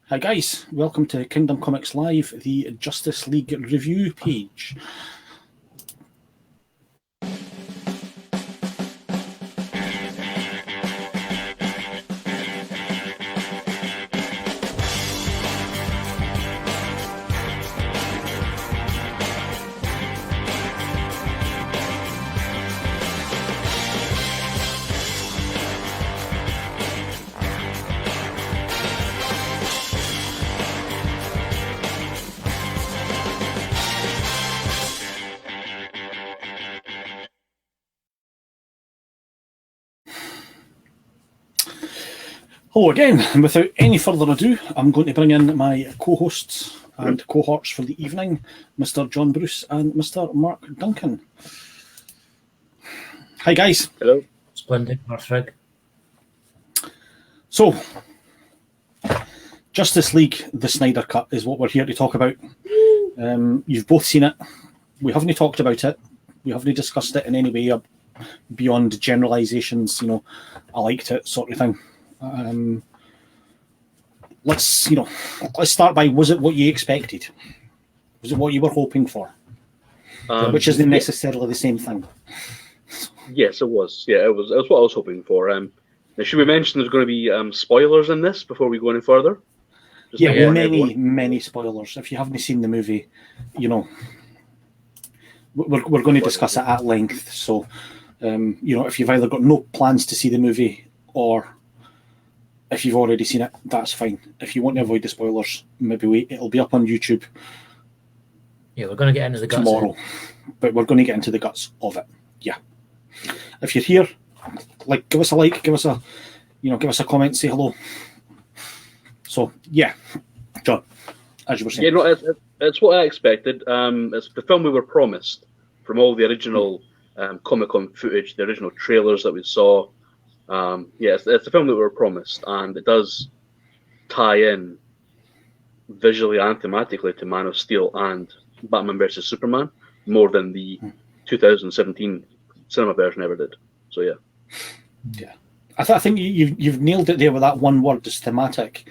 Hi guys, welcome to Kingdom Comics Live, the Justice League review page. Hello again, and without any further ado, I'm going to bring in my co-hosts and cohorts for the evening, Mr. John Bruce and Mr. Mark Duncan. Hi guys. Hello. Splendid, Marthrig. So, Justice League, the Snyder Cut is what we're here to talk about. You've both seen it. We haven't talked about it. We haven't discussed it in any way beyond generalisations, I liked it sort of thing. Let's start by, was it what you expected? Was it what you were hoping for? Which isn't necessarily the same thing. Yes, it was. Yeah, it was what I was hoping for. Now, should we mention there's going to be spoilers in this before we go any further? Many spoilers. If you haven't seen the movie, we're going to discuss it at length. So, if you've either got no plans to see the movie or if you've already seen it, that's fine. If you want to avoid the spoilers, maybe wait. It'll be up on YouTube. Yeah, we're going to get into the guts tomorrow, but we're going to get into the guts of it. Yeah. If you're here, give us a like, give us a comment, say hello. So yeah, John, as you were saying. Yeah, no, it's what I expected. It's the film we were promised from all the original Comic-Con footage, the original trailers that we saw. It's the film that we were promised, and it does tie in visually and thematically to Man of Steel and Batman vs Superman more than the 2017 cinema version ever did. So yeah. I think you've nailed it there with that one word. It's thematic.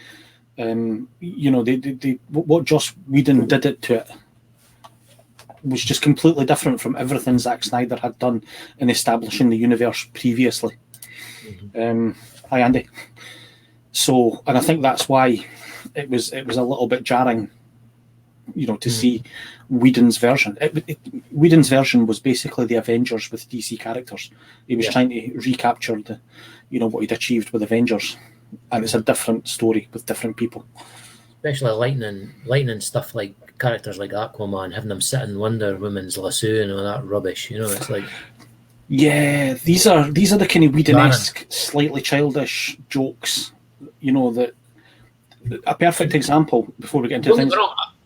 What Joss Whedon did it to it was just completely different from everything Zach Snyders had done in establishing the universe previously. Hi Andy. So, and I think that's why it was a little bit jarring, to see Whedon's version. Whedon's version was basically the Avengers with DC characters. He was trying to recapture what he'd achieved with Avengers, and it's a different story with different people. Especially lightning stuff like characters like Aquaman, having them sit in Wonder Woman's lasso and all that rubbish. It's like. Yeah, these are the kind of Whedon-esque, slightly childish jokes. That a perfect example before we get into things.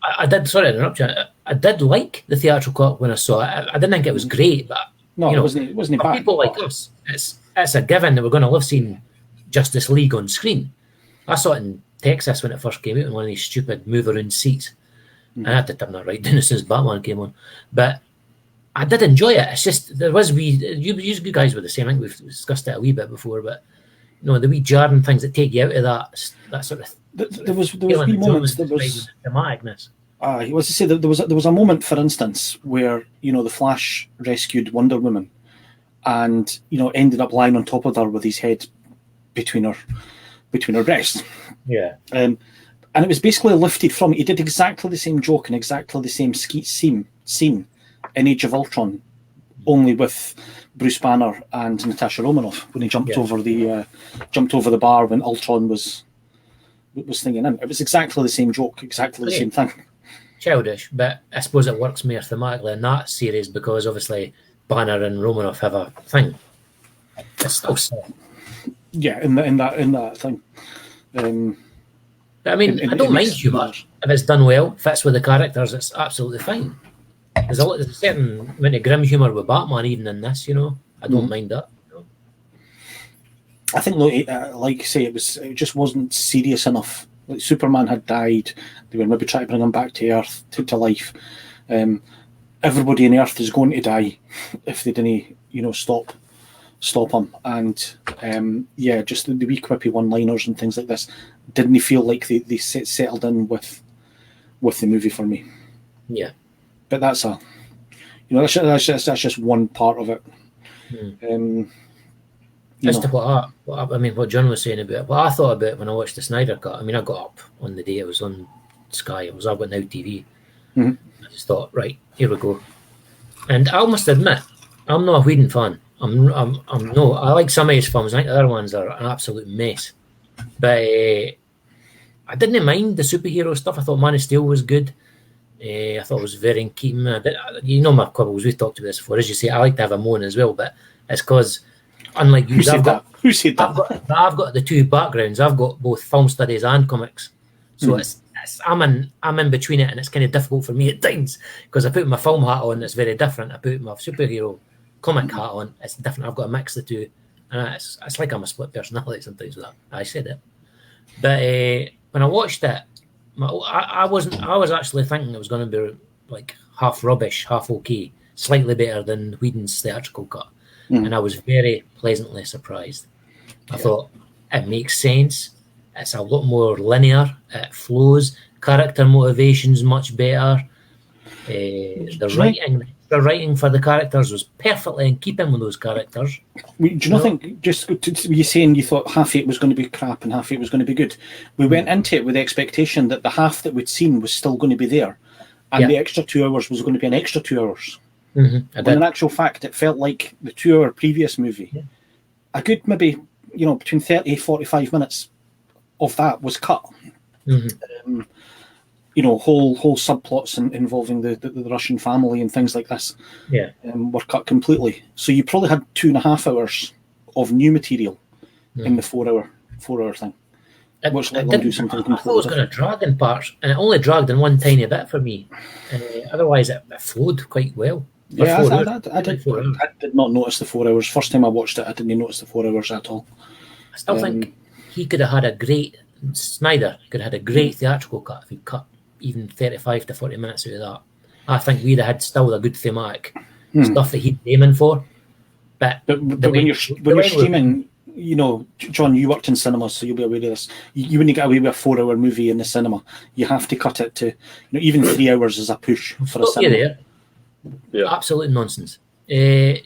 I did. Sorry to interrupt you. I did like the theatrical cut when I saw it. I didn't think it was great, but it wasn't bad. People like us, it's a given that we're going to love seeing Justice League on screen. I saw it in Texas when it first came out in one of these stupid move-around seats, and I had to turn that right down as soon as Batman came on. But I did enjoy it. It's just there was you guys were the same. I think we've discussed it a wee bit before, but the wee jarring things that take you out of that sort of. There was wee moments. There was dramaticness. He was to say that there was a moment, for instance, where the Flash rescued Wonder Woman, and ended up lying on top of her with his head between her breasts. Yeah. And it was basically lifted from. He did exactly the same joke and exactly the same scene in Age of Ultron, only with Bruce Banner and Natasha Romanoff when he jumped over the bar when Ultron was singing in. It was exactly the same joke, exactly the same thing. Childish, but I suppose it works more thematically in that series because obviously Banner and Romanoff have a thing. It's still sad. Yeah, in that thing. But I mean, I don't mind humour if it's done well, fits with the characters. It's absolutely fine. There's a certain amount of grim humour with Batman, even in this. I don't mind that. I think, like I say, it just wasn't serious enough. Like Superman had died, they were maybe trying to bring him back to Earth, to life. Everybody on Earth is going to die if they didn't, stop stop him. And just the wee quippy one-liners and things like this didn't feel like they settled in with the movie for me. Yeah, but that's that's just one part of it. As to what John was saying about what I thought about when I watched the Snyder Cut. I mean, I got up on the day it was on Sky. I've got Now TV. I just thought, right, here we go. And I must admit, I'm not a Whedon fan. I'm no. I like some of his films. I think the other ones are an absolute mess. But I didn't mind the superhero stuff. I thought Man of Steel was good. I thought it was very in keeping. You know my quibbles. We've talked about this before. As you say, I like to have a moan as well, but it's because, unlike you, Who said that? I've got the two backgrounds. I've got both film studies and comics, so I'm in between it, and it's kind of difficult for me at times because I put my film hat on. It's very different. I put my superhero comic hat on. It's different. I've got to mix the two, and it's like I'm a split personality sometimes with that. I said it, but when I watched it, I was actually thinking it was going to be like half rubbish, half okay, slightly better than Whedon's theatrical cut. And I was very pleasantly surprised. I thought it makes sense. It's a lot more linear. It flows. Character motivation's much better. The writing for the characters was perfectly in keeping with those characters. Do you not think, just you saying you thought half of it was going to be crap and half of it was going to be good? We went into it with the expectation that the half that we'd seen was still going to be there, and the extra 2 hours was going to be an extra 2 hours. When in actual fact, it felt like the 2 hour previous movie. A good maybe, between 30, 45 minutes of that was cut. Whole subplots involving the Russian family and things like this were cut completely. So you probably had 2.5 hours of new material in the 4 hour thing. Which let them do something completely I thought it was going to drag in parts, and it only dragged in one tiny bit for me. Otherwise, it flowed quite well. I did not notice the 4 hours. First time I watched it, I didn't notice the 4 hours at all. I still think he could have had Snyder could have had a great theatrical cut if he cut even 35 to 40 minutes out of that. I think we'd have had still a good thematic stuff that he'd aiming for. But when you're streaming, John, you worked in cinemas, so you'll be aware of this. You wouldn't get away with a 4 hour movie in the cinema. You have to cut it to, even 3 hours is a push for a cinema. There. Yeah. Absolute nonsense. I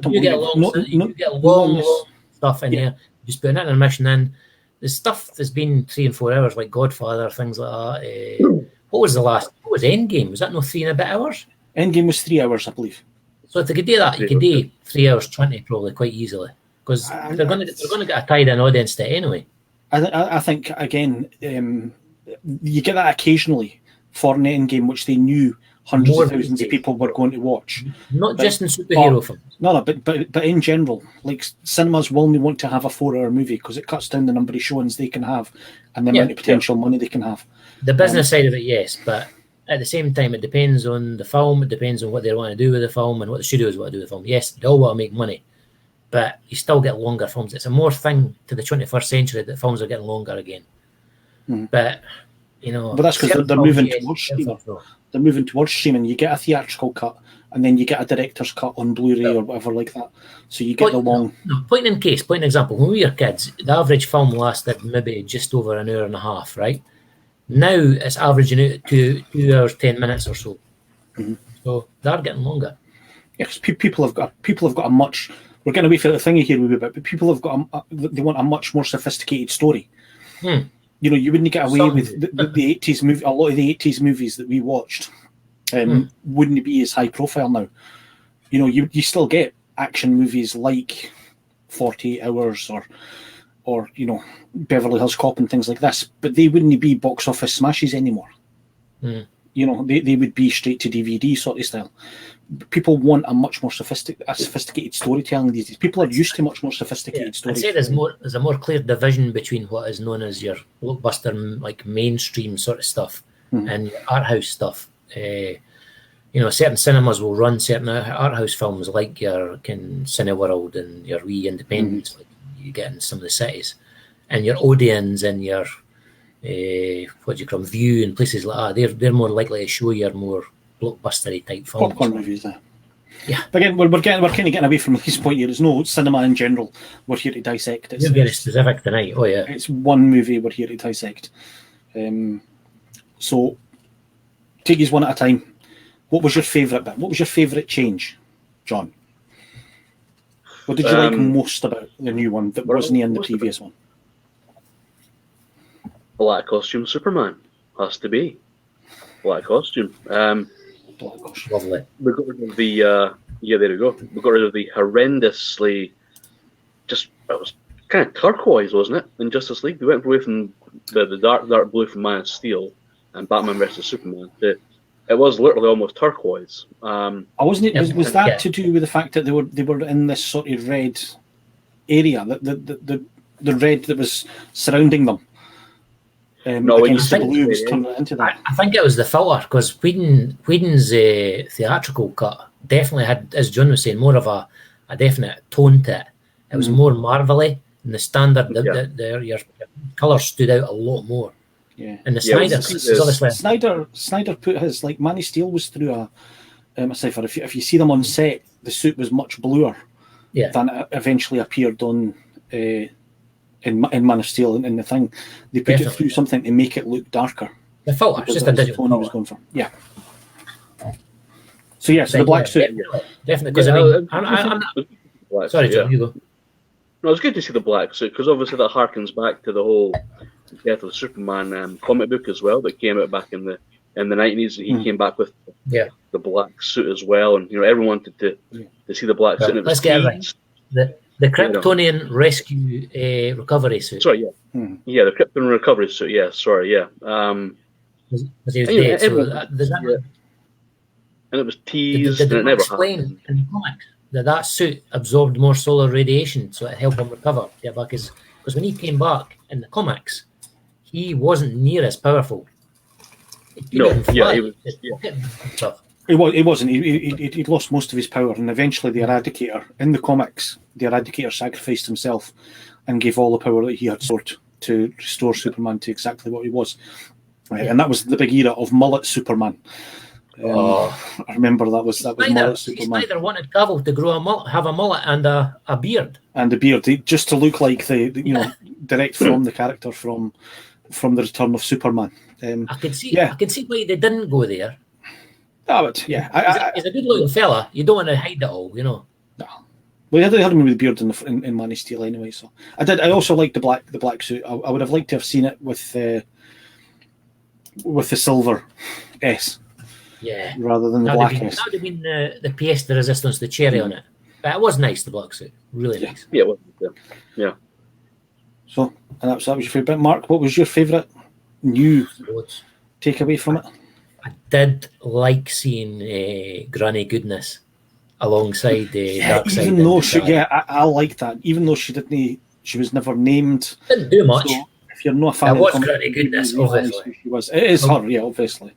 don't. You get long stuff in there. Just put an intermission in. The stuff that's been 3 and 4 hours, like Godfather, things like that. What was Endgame? Was that no 3 and a bit hours? Endgame was 3 hours, I believe. So if they could do that, you could do 3 hours 20 probably quite easily, because they're going to get a tied-in audience to it anyway. I think again, you get that occasionally for an Endgame, which they knew hundreds of thousands of people were going to watch. Not just in superhero films. No, but in general, like cinemas will only want to have a 4 hour movie because it cuts down the number of showings they can have and the amount of potential money they can have. The business side of it, yes, but at the same time, it depends on the film. It depends on what they want to do with the film and what the studios want to do with the film. Yes, they all want to make money, but you still get longer films. It's a more thing to the 21st century that films are getting longer again. But but that's because they're moving towards streaming. They're moving towards streaming. You get a theatrical cut, and then you get a director's cut on Blu-ray or whatever like that. So you get the long. Point in example, when we were kids, the average film lasted maybe just over an hour and a half, right? Now it's averaging out at 2 hours 10 minutes or so. So they're getting longer. Yes, people have got a much. We're getting away from the thingy here a wee bit, but people have got they want a much more sophisticated story. You wouldn't get away with the 80s movie. A lot of the 80s movies that we watched wouldn't be as high profile now. You still get action movies like 48 Hours or Beverly Hills Cop and things like this, but they wouldn't be box office smashes anymore. They would be straight to DVD sort of style. People want a much more sophisticated storytelling these days. People are used to much more sophisticated storytelling. I'd say there's a more clear division between what is known as your blockbuster, like mainstream sort of stuff, and your art house stuff. Certain cinemas will run certain art house films, like your Cineworld and your wee independents, like you get in some of the cities, and your Odeons and your View and places like that. They're more likely to show your more blockbustery type films. Popcorn movies, Yeah. But again, we're kind of getting away from this point here. It's no cinema in general. We're here to dissect. You're very specific tonight. Oh yeah. It's one movie we're here to dissect. So take these one at a time. What was your favourite bit? What was your favourite change, John? What did you like most about the new one that wasn't in the previous one? Black costume Superman has to be black costume. Black costume. Lovely. We got rid of the there we go. We got rid of the horrendously it was kind of turquoise, wasn't it? In Justice League, we went away from the dark blue from Man of Steel and Batman vs Superman. It was literally almost turquoise. Wasn't it? Was that to do with the fact that they were in this sort of red area, the red that was surrounding them? No, against the blue was turning it into that. I think it was the filter, because Whedon's theatrical cut definitely had, as John was saying, more of a definite tone to it. It was more marvelly, and the standard, your colours stood out a lot more. Yeah, and the Snyder put his, like, Man of Steel was through a cipher. If you see them on set, the suit was much bluer than it eventually appeared on in Man of Steel. In the thing, they put it through something to make it look darker. The filter, just a digital tone he was going for. Yeah. So so the black suit, definitely. Because I'm not. Sorry, John, you go. No, it's good to see the black suit, because obviously that harkens back to the whole Death of Superman comic book as well that came out back in the 90s. He came back with the black suit as well, and everyone wanted to see the black suit. Let's get it right. The Kryptonian rescue recovery suit. Sorry, yeah, the Kryptonian recovery suit. Yeah, sorry, yeah. Was he dead? And it was teased, and it never happened. In the comics that suit absorbed more solar radiation, so it helped him recover. Yeah, because when he came back in the comics, he wasn't near as powerful. He wasn't. He'd lost most of his power, and eventually the Eradicator, in the comics, the Eradicator sacrificed himself and gave all the power that he had stored to restore Superman to exactly what he was. Right, and that was the big era of mullet Superman. I remember that was mullet Superman. Snyder wanted Cavill to grow a mullet, have a mullet and a beard. And a beard, just to look like the direct from the character from the Return of Superman. I can see why they didn't go there. But he's a good-looking fella. You don't want to hide it all, No. Well, they had him with the beard in Man of Steel anyway. So I also liked the black suit. I would have liked to have seen it with the silver S. Yeah. Rather than the black S. That would have been the pièce de résistance, the cherry on it. But it was nice, the black suit. Really nice. Yeah, it was. Yeah. So, and that was your favourite. Mark, what was your favourite new takeaway from it? I did like seeing Granny Goodness alongside Darkseid. Even though I like that. Even though she was never named. Didn't do much. So if you're not a fan it was Granny Goodness, obviously. She was. It is her, yeah, obviously.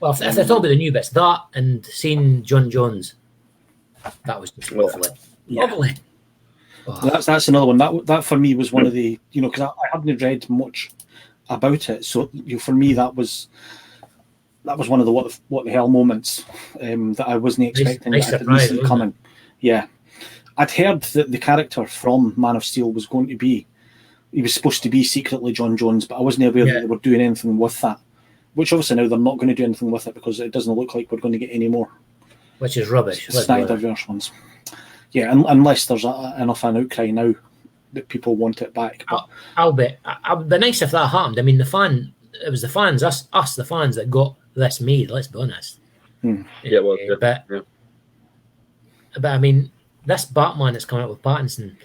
Well, if they're talking about the new bits, that and seeing John Jones, that was just lovely. Yeah. Lovely. Oh. That's another one. That for me was one of the, because I hadn't read much about it. So for me, that was one of the what the hell moments that I wasn't expecting. Nice surprise, coming. Yeah, I'd heard that the character from Man of Steel was going to be, he was supposed to be secretly John Jones, but I wasn't aware that they were doing anything with that. Which obviously now they're not going to do anything with it because it doesn't look like we're going to get any more. Which is rubbish. Snyderverse ones. Yeah, unless there's enough an outcry now that people want it back. But I'll be nice if that happened. I mean, it was the fans, us the fans that got this made, let's be honest. Yeah, it was. But I mean, this Batman that's coming out with Pattinson,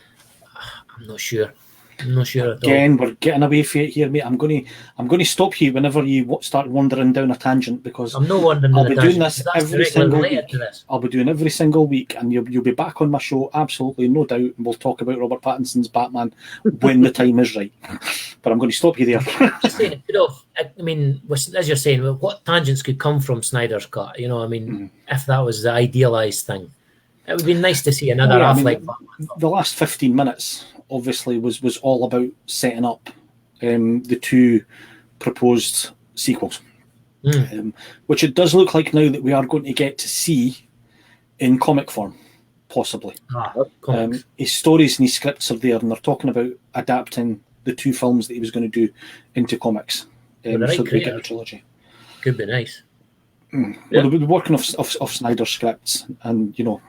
I'm not sure. I'm not sure at all. Again, we're getting away from it here, mate. I'm going to stop you whenever you start wandering down a tangent because I'm not wandering. I'll be doing this every single week. I'll be doing every single week, and you'll be back on my show, absolutely no doubt. And we'll talk about Robert Pattinson's Batman when the time is right. But I'm going to stop you there. Just saying, I mean, as you're saying, what tangents could come from Snyder's cut? If that was the idealized thing, it would be nice to see another Batman. The last 15 minutes. Obviously was all about setting up the two proposed sequels, which it does look like now that we are going to get to see in comic form, possibly. Comics. His stories and his scripts are there, and they're talking about adapting the 2 films that he was going to do into comics. With the right so that we get creator. the trilogy. Could be nice. Well, they're working off Snyder's scripts, and it'll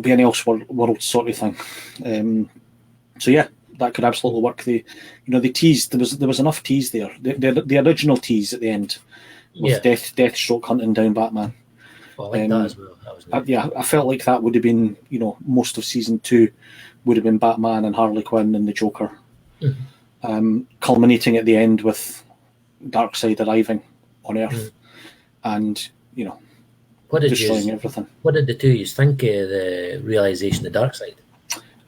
be an Elseworld sort of thing. So yeah, that could absolutely work. The tease, there was enough tease there. The original tease at the end with Deathstroke hunting down Batman. Well, I like that as well. That was nice. I felt like that would have been, most of season 2 would have been Batman and Harley Quinn and the Joker, culminating at the end with Darkseid arriving on Earth and destroying everything. What did the 2 of you think of the realization of Darkseid?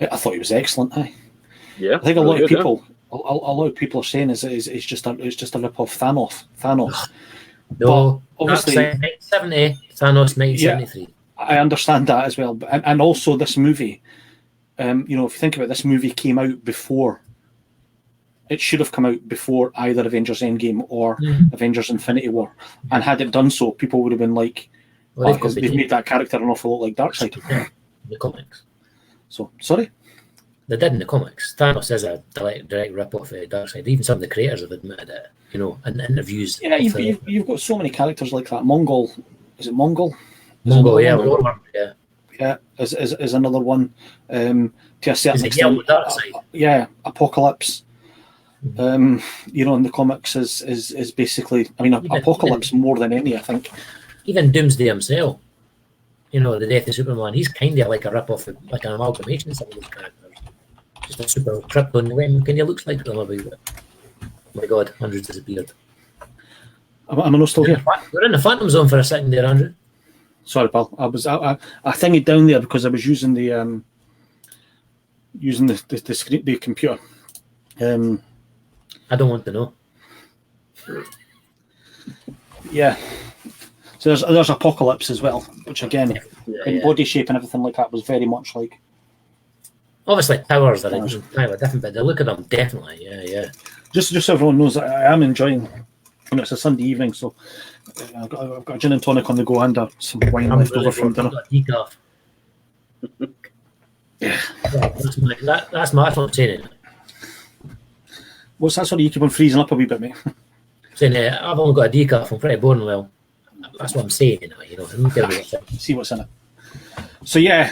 I thought he was excellent. Yeah, I think a lot of people are saying it's just a rip off Thanos. No, but obviously, 1970, Thanos 1973. Yeah, I understand that as well, and also this movie. If you think about it, this movie came out before. It should have come out before either Avengers Endgame or Avengers Infinity War, and had it done so, people would have been like, they've made that character an awful lot like Darkseid. In the comics. So sorry. They did in the comics. Thanos is a direct rip-off of Darkseid. Even some of the creators have admitted it, in interviews. Yeah, you've got so many characters like that. Mongol. Is it Mongol? Mongol, yeah. Yeah, is another one. To a certain extent. Apocalypse. In the comics is basically, Apocalypse more than any, I think. Even Doomsday himself, the death of Superman, he's kind of like a rip-off, like an amalgamation of some of those characters. Just a super Krypton kind of looks like them a wee bit. Oh my God, Andrew's disappeared. Am I not still here? We're in the Phantom Zone for a second there, Andrew. Sorry, pal. I thinged down there because I was using the screen, the computer. I don't want to know. Yeah. So there's Apocalypse as well, which again, in body shape and everything like that, was very much like. Obviously, powers are entirely different, but the look at them, definitely, yeah. Just so everyone knows, I am enjoying. It's a Sunday evening, so I've got a gin and tonic on the go and some wine left over from dinner. Yeah, that's what I'm saying. What's that? Sorry, you keep on freezing up a wee bit, mate. Saying I've only got a decaf. I'm pretty boring. Well, that's what I'm saying. See what's in it. So yeah,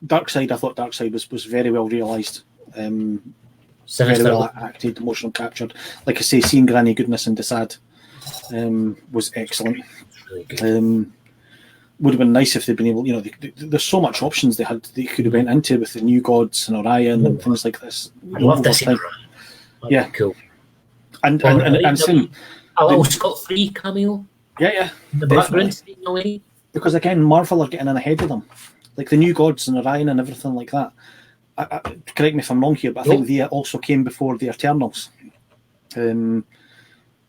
Darkseid. I thought Darkseid was very well realised. Very well acted, emotional captured. Like I say, seeing Granny Goodness and Desaad was excellent. Would have been nice if they'd been able. There's so much options they could have went into with the New Gods and Orion and things like this. I love this. Yeah, cool. And a little Scott-free cameo. Yeah. In the background, away. Because again, Marvel are getting in ahead of them, like the New Gods and Orion and everything like that. Correct me if I'm wrong here, but I think they also came before the Eternals.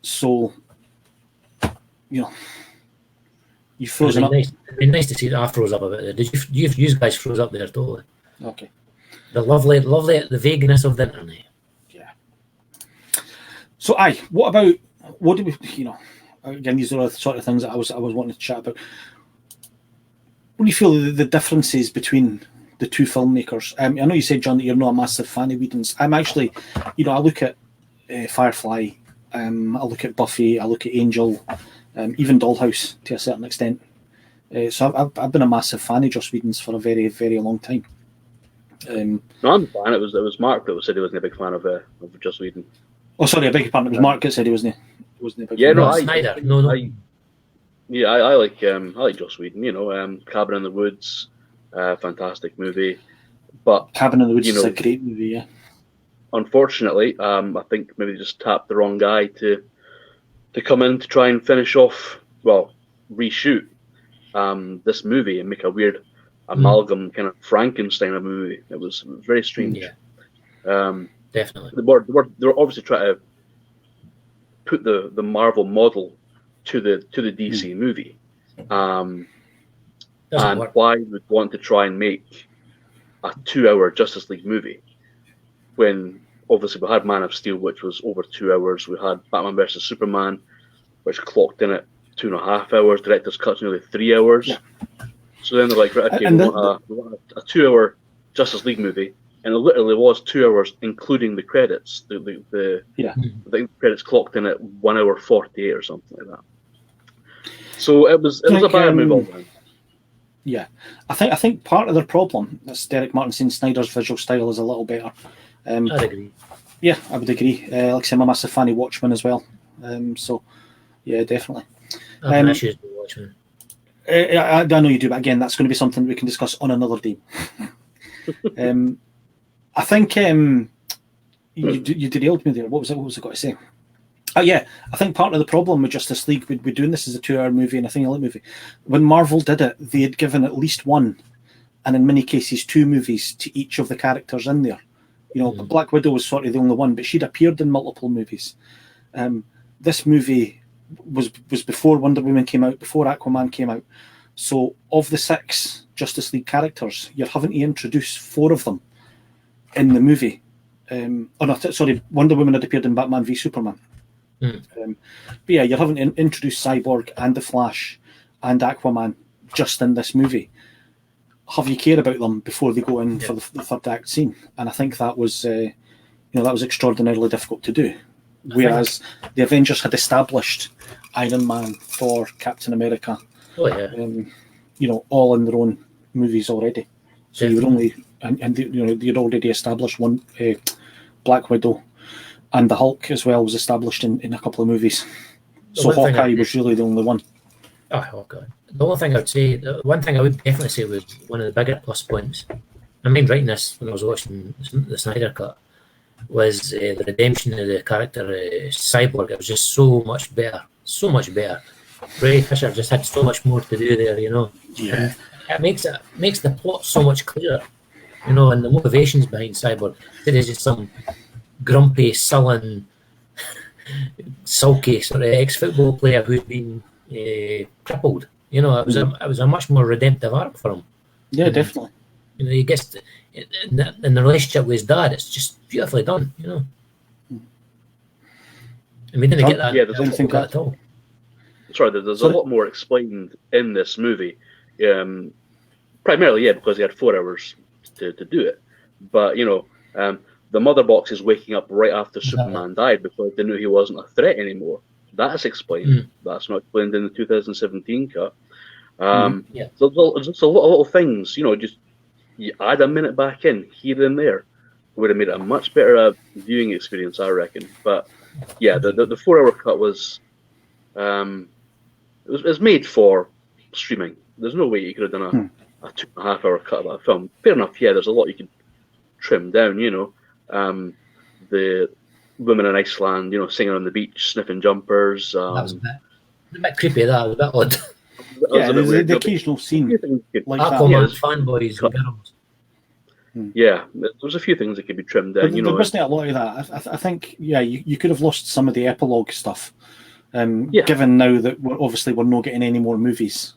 So, you've frozen up. It'd be nice to see that I froze up a bit there. Did you guys froze up there totally? Okay. The lovely, the vagueness of the internet. Yeah. So, what do we, again, these are the sort of things that I was wanting to chat about. What do you feel the differences between the 2 filmmakers? I know you said, John, that you're not a massive fan of Whedon's. I'm actually, I look at Firefly, I look at Buffy, I look at Angel, even Dollhouse to a certain extent. So I've been a massive fan of Joss Whedon's for a very, very long time. No, I'm a fan. It was Mark that said he wasn't a big fan of Joss Whedon. Oh, sorry, I beg your pardon. It was Mark that said he wasn't a big fan. No, Snyder. No. I like Joss Whedon. Cabin in the Woods, fantastic movie. But Cabin in the Woods is a great movie. Yeah. Unfortunately, I think maybe they just tapped the wrong guy to come in to try and finish off, reshoot this movie and make a weird amalgam kind of Frankenstein of a movie. It was very strange. Yeah. Definitely. They were obviously trying to put the Marvel model to the DC movie, and why would want to try and make a 2-hour Justice League movie when obviously we had Man of Steel, which was over 2 hours. We had Batman versus Superman, which clocked in at 2.5 hours. Director's cut's nearly 3 hours. Yeah. So then they're like, right, okay, And we want a 2 hour Justice League movie, and it literally was 2 hours, including the credits. I think the credits clocked in at 1 hour 48 or something like that. So it was a bad movie all round. Yeah, I think part of their problem, as Derek Martin saying, Snyder's visual style is a little better. I'd agree. Yeah, I would agree. Like I say, I'm a massive fan of Watchmen as well. So, yeah, definitely. I have issues with Watchmen. I know you do, but again, that's going to be something we can discuss on another day. I think you derailed me there. What was I got to say? Yeah, I think part of the problem with Justice League, we're doing this as a 2 hour movie and a thing-a-lit movie. When Marvel did it, they had given at least one, and in many cases 2 movies to each of the characters in there. You know, Black Widow was sort of the only one, but she'd appeared in multiple movies. This movie was before Wonder Woman came out, before Aquaman came out. So of the 6 Justice League characters, you're having to introduce 4 of them in the movie. Wonder Woman had appeared in Batman v Superman. But yeah, you're having to introduce Cyborg and the Flash and Aquaman just in this movie. Have you care about them before they go in for the third act scene? And I think that was, that was extraordinarily difficult to do. Whereas the Avengers had established Iron Man, Thor, Captain America, all in their own movies already. So you were only, you'd already established one, Black Widow, and the Hulk as well was established in a couple of movies. So Hawkeye was really the only one. Oh, Hawkeye. The only thing I would say, one thing I would definitely say was one of the bigger plus points. I mean, writing this when I was watching the Snyder Cut was the redemption of the character Cyborg. It was just so much better. Ray Fisher just had so much more to do there, Yeah. And it makes the plot so much clearer, and the motivations behind Cyborg. It is just some grumpy, sullen, sulky sort of ex-football player who's been crippled. It was a much more redemptive arc for him. Yeah, definitely. He gets in the relationship with his dad. It's just beautifully done. And we didn't get that. Yeah, there's that at all. Sorry, there's a lot more explained in this movie. Primarily, because he had 4 hours to do it. But the mother box is waking up right after Superman died because they knew he wasn't a threat anymore. That's explained. That's not explained in the 2017 cut. So there's just a lot of little things. Just you add a minute back in here and there, would have made it a much better viewing experience, I reckon. But yeah, the 4 hour cut was it was made for streaming. There's no way you could have done a 2.5 hour cut of that film. Fair enough. Yeah, there's a lot you could trim down. The women in Iceland, singing on the beach, sniffing jumpers. That was a bit creepy. That was a bit odd. Yeah, there's the occasional scene like Aquaman fanboys and girls. Yeah, there's a few things that could be trimmed down. There wasn't a lot of that. I think, you could have lost some of the epilogue stuff. Given now that we're not getting any more movies,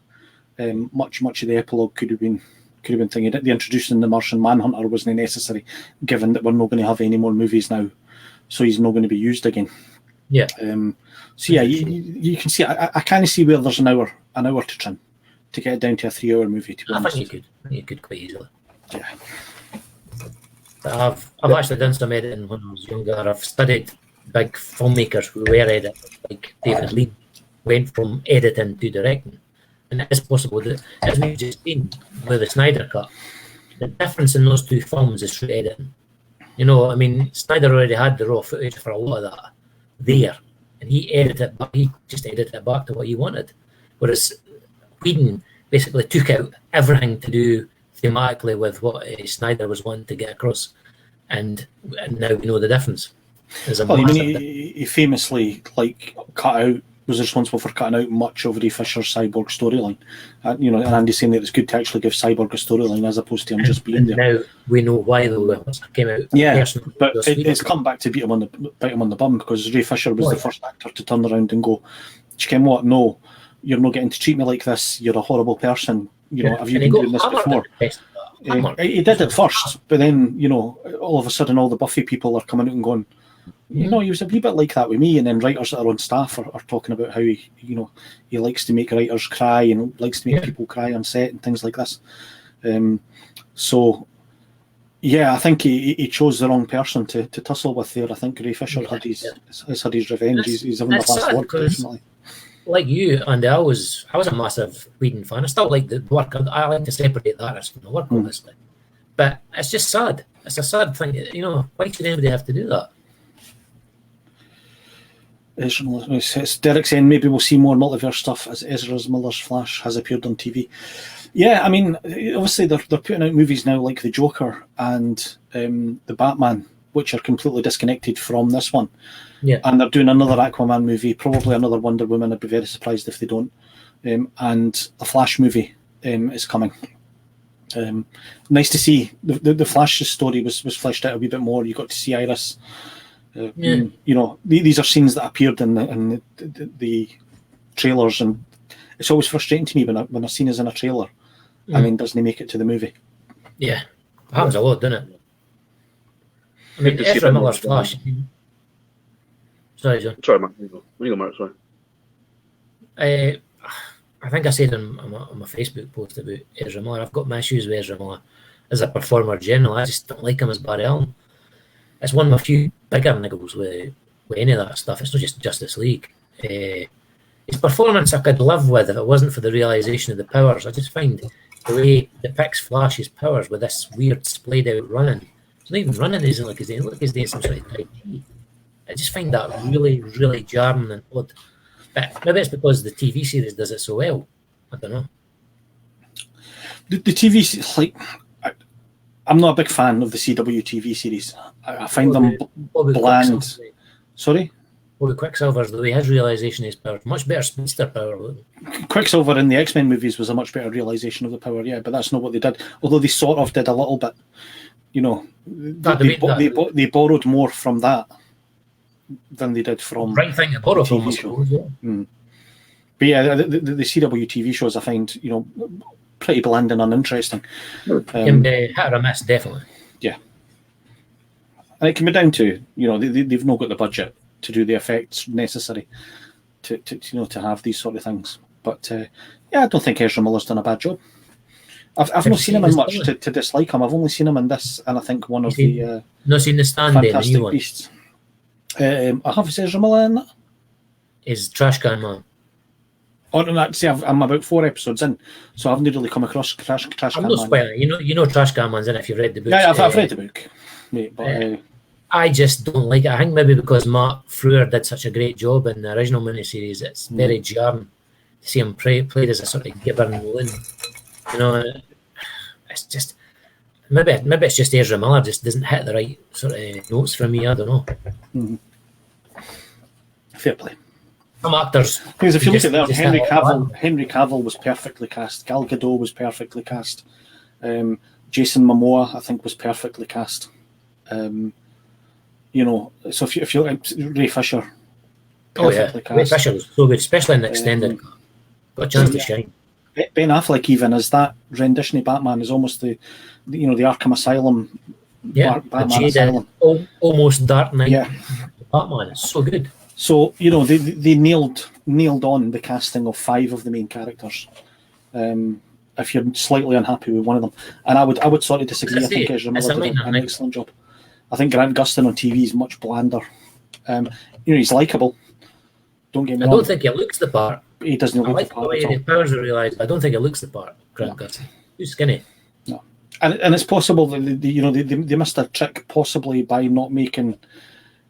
much of the epilogue could have been thinking. The introducing the Martian Manhunter wasn't necessary, given that we're not going to have any more movies now, so he's not going to be used again. Yeah. So yeah, you can see. I kind of see where there's an hour to trim to get it down to a 3 hour movie. To be honest, I think you could quite easily. Yeah. But I've actually done some editing when I was younger. I've studied big filmmakers who were editors, like David Lean, went from editing to directing. And it is possible that, as we've just seen with the Snyder Cut, the difference in those two films is through editing. Snyder already had the raw footage for a lot of that there, and he just edited it back to what he wanted. Whereas Whedon basically took out everything to do thematically with what Snyder was wanting to get across, and now we know the difference. He famously was responsible for cutting out much of Ray Fisher's Cyborg storyline. And Andy's saying that it's good to actually give Cyborg a storyline as opposed to him just being there. Now we know why though. It came out. Yeah, but it's come back to bite him on the bum because Ray Fisher was the first actor to turn around and go, "What? No, you're not getting to treat me like this. You're a horrible person. Have you been doing this before?" He did it first, but then all of a sudden all the Buffy people are coming out and going, You know, he was a wee bit like that with me, and then writers that are on staff are talking about how he likes to make writers cry and likes to make people cry on set and things like this. So, yeah, I think he chose the wrong person to tussle with there. I think Ray Fisher had his revenge. He's having the last word, definitely. Like you, Andy, I was a massive Whedon fan. I still like the work. I like to separate the artist from the work, obviously. But it's just sad. It's a sad thing. You know, why should anybody have to do that? It's Derek saying maybe we'll see more multiverse stuff as Ezra Miller's Flash has appeared on TV. Yeah, I mean, obviously they're putting out movies now like The Joker and The Batman, which are completely disconnected from this one. Yeah. And they're doing another Aquaman movie, probably another Wonder Woman. I'd be very surprised if they don't. And a Flash movie is coming. Nice to see. The Flash's story was fleshed out a wee bit more. You got to see Iris. You know, these are scenes that appeared in the trailers, and it's always frustrating to me when a scene is in a trailer and then doesn't make it to the movie. Yeah, it happens a lot, doesn't it? I mean, Ezra Miller's Flash. Sorry, John. Sorry, Mark. You go, Mark. Sorry. I think I said on my Facebook post about Ezra Miller, I've got my issues with Ezra Miller as a performer generally. I just don't like him as Barry Allen. It's one of my few bigger niggles with any of that stuff. It's not just Justice League. His performance I could live with if it wasn't for the realisation of the powers. I just find the way he depicts Flash's powers with this weird splayed out running. It's not even running, isn't it? Like he's doing some sort of Tai Chi. I just find that really, really jarring and odd. But maybe it's because the TV series does it so well. I don't know. The TV, like, I'm not a big fan of the CW TV series. I find them bland. Sorry? Well, with Quicksilver's, the way his realisation is power, much better speedster power. Quicksilver in the X-Men movies was a much better realisation of the power, yeah, but that's not what they did. Although they sort of did a little bit. You know, they borrowed more from that than they did from right thing to borrow from, But yeah, the CW TV shows I find, you know, pretty bland and uninteresting. Can be hit or a miss, definitely. Yeah. And it can be down to, you know, they've not got the budget to do the effects necessary to have these sort of things. But yeah, I don't think Ezra Miller's done a bad job. I've not seen him in much to dislike him. I've only seen him in this, and I think one of the not seen the Stand Fantastic the new Beasts. I have Ezra Miller in that. Is Trash Can Man. Oh, no, I'm about 4 episodes in, so I haven't really come across Trash Can I'm Man. not spoiling. You know Trash Can Man's in if you've read the book. Yeah, I've read the book, mate. But I just don't like it. I think maybe because Mark Frewer did such a great job in the original miniseries, it's very jarring to see him played as a sort of gibbering loon. You know, it's just maybe it's just Ezra Miller just doesn't hit the right sort of notes for me. I don't know. Mm-hmm. Fair play. Some actors. Because if you look at that, Henry Cavill was perfectly cast. Gal Gadot was perfectly cast. Jason Momoa, I think, was perfectly cast. You know, so if you look at Ray Fisher, perfectly cast. Ray Fisher was so good, especially in the extended. Got a chance to shine. Ben Affleck, even as that rendition of Batman, is almost the Arkham Asylum. Yeah, Batman Asylum. Almost Dark Knight. Yeah, Batman is so good. So you know they nailed on the casting of 5 of the main characters. If you're slightly unhappy with one of them, and I would sort of disagree. I think Ezra Miller did an excellent job. I think Grant Gustin on TV is much blander. You know, he's likable. Don't get me wrong. I don't think he looks the part. He doesn't look the part. I like the way the powers are realised. I don't think it looks the part. Grant Gustin. Too skinny. No, and it's possible that they missed a trick possibly by not making.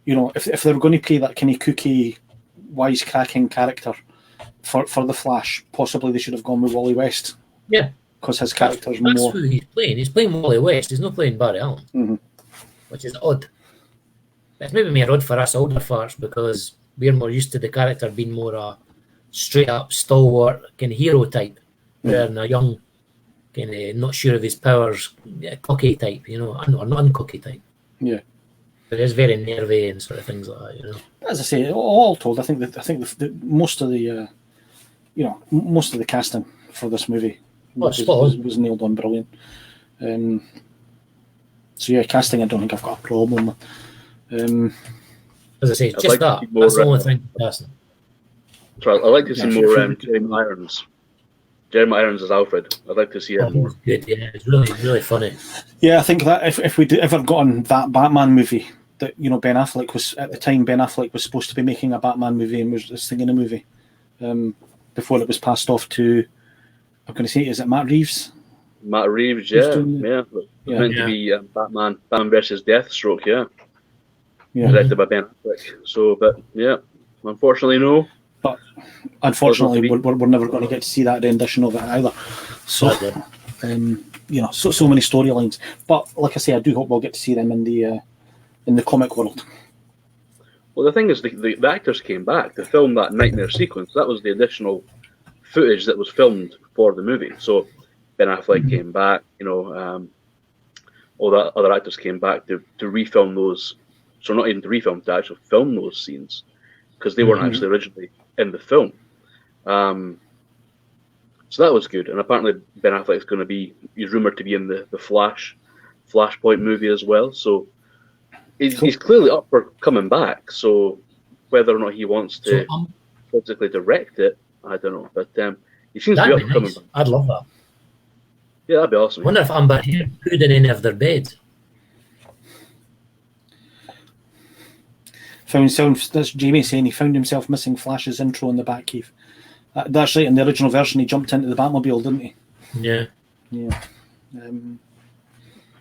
You know, if they were going to play that kind of kooky, wisecracking character for the Flash, possibly they should have gone with Wally West. Yeah, because his character's that's more. Who he's playing. He's playing Wally West. He's not playing Barry Allen, which is odd. It's maybe more odd for us older farts because we're more used to the character being more a straight up stalwart kind of hero type, than a young kind of not sure of his powers, cocky type, you know, or not uncocky type. Yeah. But it's very nervy and sort of things like that, you know. As I say, all told, I think most of the casting for this movie was nailed on brilliant. So yeah, casting I don't think I've got a problem with. As I say, I'd just like to that. see more, That's the only thing. Personally. I'd like to see Yeah, more sure. Jeremy Irons. Jeremy Irons as Alfred. I'd like to see him Oh, he more. was good. Yeah, it's really, really funny. Yeah, I think that if we'd ever gotten that Batman movie, that Ben Affleck was at the time, Ben Affleck was supposed to be making a Batman movie and was singing a movie before it was passed off to, I'm going to say, is it Matt Reeves? Matt Reeves, Who's yeah, doing yeah. It was Yeah. meant to be Batman versus Deathstroke, yeah. Yeah. Directed by Ben Affleck. So, but yeah, unfortunately, no. But unfortunately, Doesn't have to we're never going to get to see that rendition of it either. So, so many storylines. But like I say, I do hope we'll get to see them in the comic world. Well, the thing is, the actors came back to film that nightmare sequence. That was the additional footage that was filmed for the movie. So Ben Affleck came back, all the other actors came back to refilm those. So not even to refilm, to actually film those scenes, because they weren't actually originally in the film. So that was good. And apparently Ben Affleck's going to be, he's rumoured to be in the Flashpoint movie as well. So he's clearly up for coming back. So whether or not he wants to physically direct it, I don't know. But he seems to be up for coming back. I'd love that. Yeah, that'd be awesome. I wonder if Amber Heard put in any of their beds. That's Jamie saying he found himself missing Flash's intro in the Batcave. That's right, in the original version he jumped into the Batmobile, didn't he? Yeah. Yeah.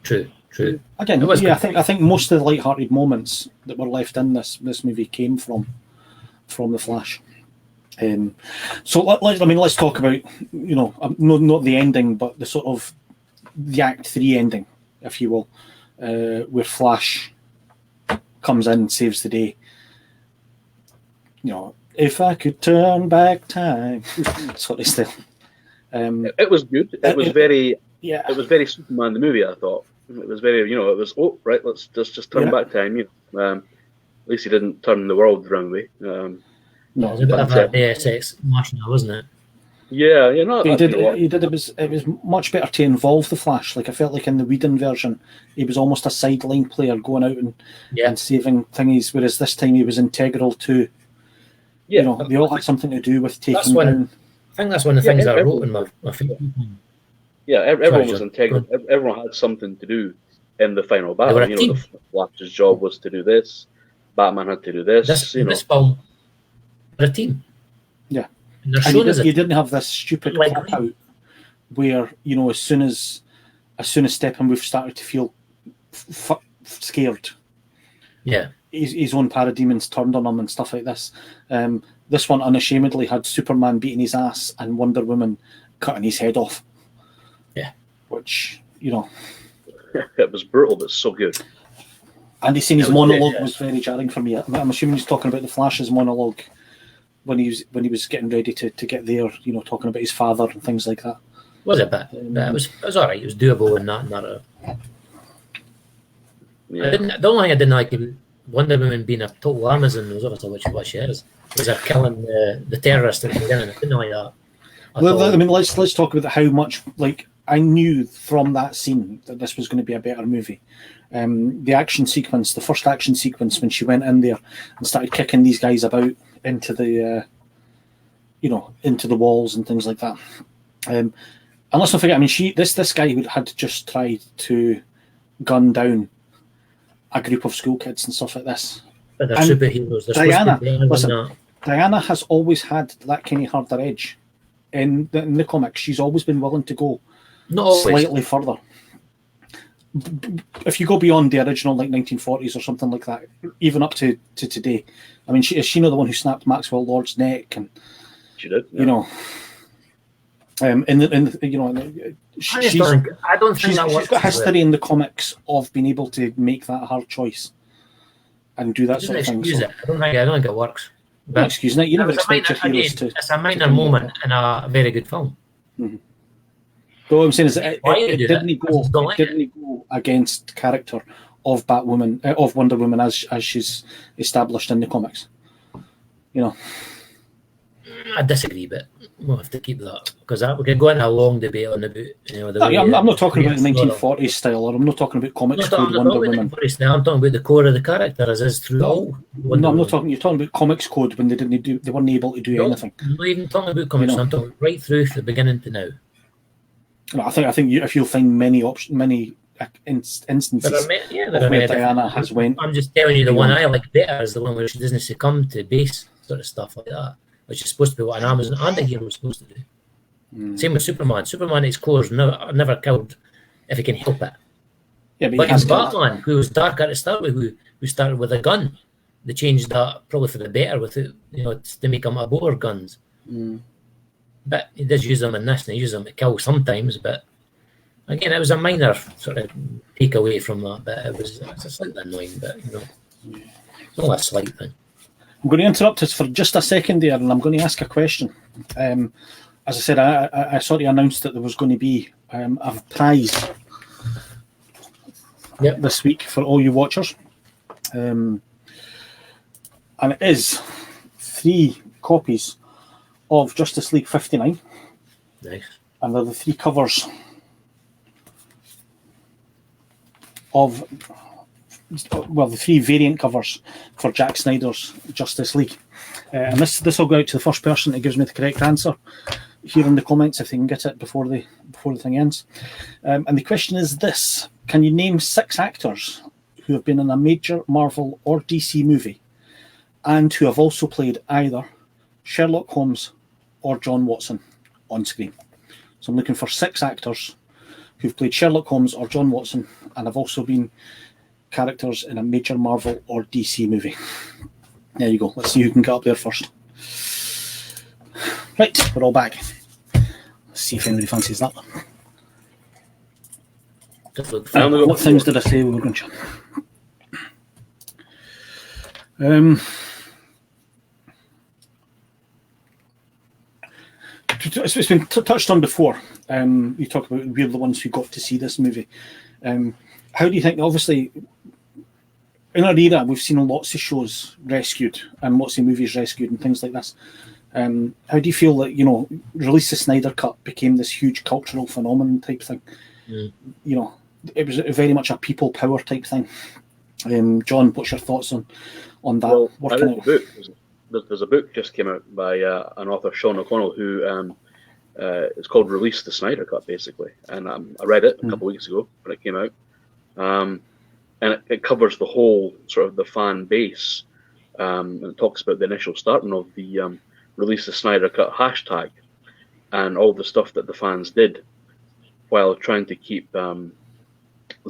True. Again, yeah, I think most of the light-hearted moments that were left in this movie came from the Flash. So let's talk about, not the ending, but the sort of the Act 3 ending, if you will, where Flash comes in and saves the day. If I could turn back time, sort of still. It was good. It was very Superman the movie. I thought it was very, it was right. Let's just turn back time. At least he didn't turn the world around way. No, it was a bit of a ASX machina, wasn't it? Yeah, no. He did. It was much better to involve the Flash. Like I felt like in the Whedon version, he was almost a sideline player going out and saving thingies, whereas this time he was integral to. They all had something to do with taking down. I think that's one of the things I wrote in my feed. Yeah, everyone was integral. Everyone had something to do in the final battle. The Flash's job was to do this. Batman had to do this. This film, they're a team. Yeah. And you didn't have this stupid cop out where, as soon as Steppenwolf started to feel scared. Yeah. His own parademons turned on him and stuff like this. This one unashamedly had Superman beating his ass and Wonder Woman cutting his head off. Yeah. Which, it was brutal, but so good. Andy saying his monologue was very jarring for me. I'm assuming he's talking about the Flash's monologue when he was getting ready to get there, talking about his father and things like that. Was it bad? It was all right. It was doable and not a... Yeah. The only thing I didn't like Wonder Woman being a total Amazon was obviously what she is. Was her killing the terrorists at the beginning. I didn't like that. Let's talk about how much I knew from that scene that this was going to be a better movie. The action sequence, the first action sequence when she went in there and started kicking these guys about into the into the walls and things like that. And let's not forget, this guy had just tried to gun down a group of school kids and stuff like this. But they're superheroes. Diana has always had that kind of harder edge. In the comics, she's always been willing to go slightly further. If you go beyond the original 1940s or something like that, even up to today, is she not the one who snapped Maxwell Lord's neck? And she did. I don't think she's got history in the comics of being able to make that hard choice and do that sort of thing. I don't think it works. But excuse me, you never expect your heroes to. It's a minor moment in a very good film. Mm-hmm. But what I'm saying is, it didn't go against character of Batwoman, of Wonder Woman as she's established in the comics. I disagree, but we'll have to keep that because we could go into a long debate on about the way. I'm not talking about the 1940s style, or I'm not talking about comics code Wonder Woman. I'm talking about the core of the character as is throughout. No, I'm not talking. You're talking about comics code when they weren't able to do anything. I'm not even talking about comics. I'm talking right through from the beginning to now. I think if you'll find many instances where Diana has went. I'm just telling you the one I like better is the one where she doesn't succumb to base sort of stuff like that, which is supposed to be what an Amazon and a hero is supposed to do. Same with Superman. Superman, his clothes never killed if he can help it. Yeah, but in Batman, who was dark at the start with, who started with a gun, they changed that probably for the better with it, to make him a boar guns. But he does use them in this, and he uses them to kill sometimes. But again, it was a minor sort of takeaway from that. But it's a slightly annoying, but it's not a slight thing. I'm going to interrupt us for just a second there, and I'm going to ask a question. As I said, I sort of announced that there was going to be a prize this week for all you watchers. And it is 3 copies of Justice League 59. Nice. And they're the 3 covers of, the 3 variant covers for Zack Snyder's Justice League. And this will go out to the first person that gives me the correct answer here in the comments if they can get it before the thing ends. And the question is this: can you name 6 actors who have been in a major Marvel or DC movie and who have also played either Sherlock Holmes or John Watson on screen? So I'm looking for 6 actors who've played Sherlock Holmes or John Watson and have also been characters in a major Marvel or DC movie. There you go. Let's see who can get up there first. Right, we're all back. Let's see if anybody fancies that one. What things did I say we were going to? It's been touched on before. You talk about we're the ones who got to see this movie. How do you think? Obviously, in our era, we've seen lots of shows rescued and lots of movies rescued and things like this. How do you feel that release the Snyder Cut became this huge cultural phenomenon type thing? It was very much a people power type thing. John, what's your thoughts on that? Well, I read the book. There's a book just came out by an author, Sean O'Connell, who it's called "Release the Snyder Cut," basically, and I read it a couple of weeks ago when it came out, and it covers the whole sort of the fan base, and it talks about the initial starting of the "Release the Snyder Cut" hashtag and all the stuff that the fans did while trying to keep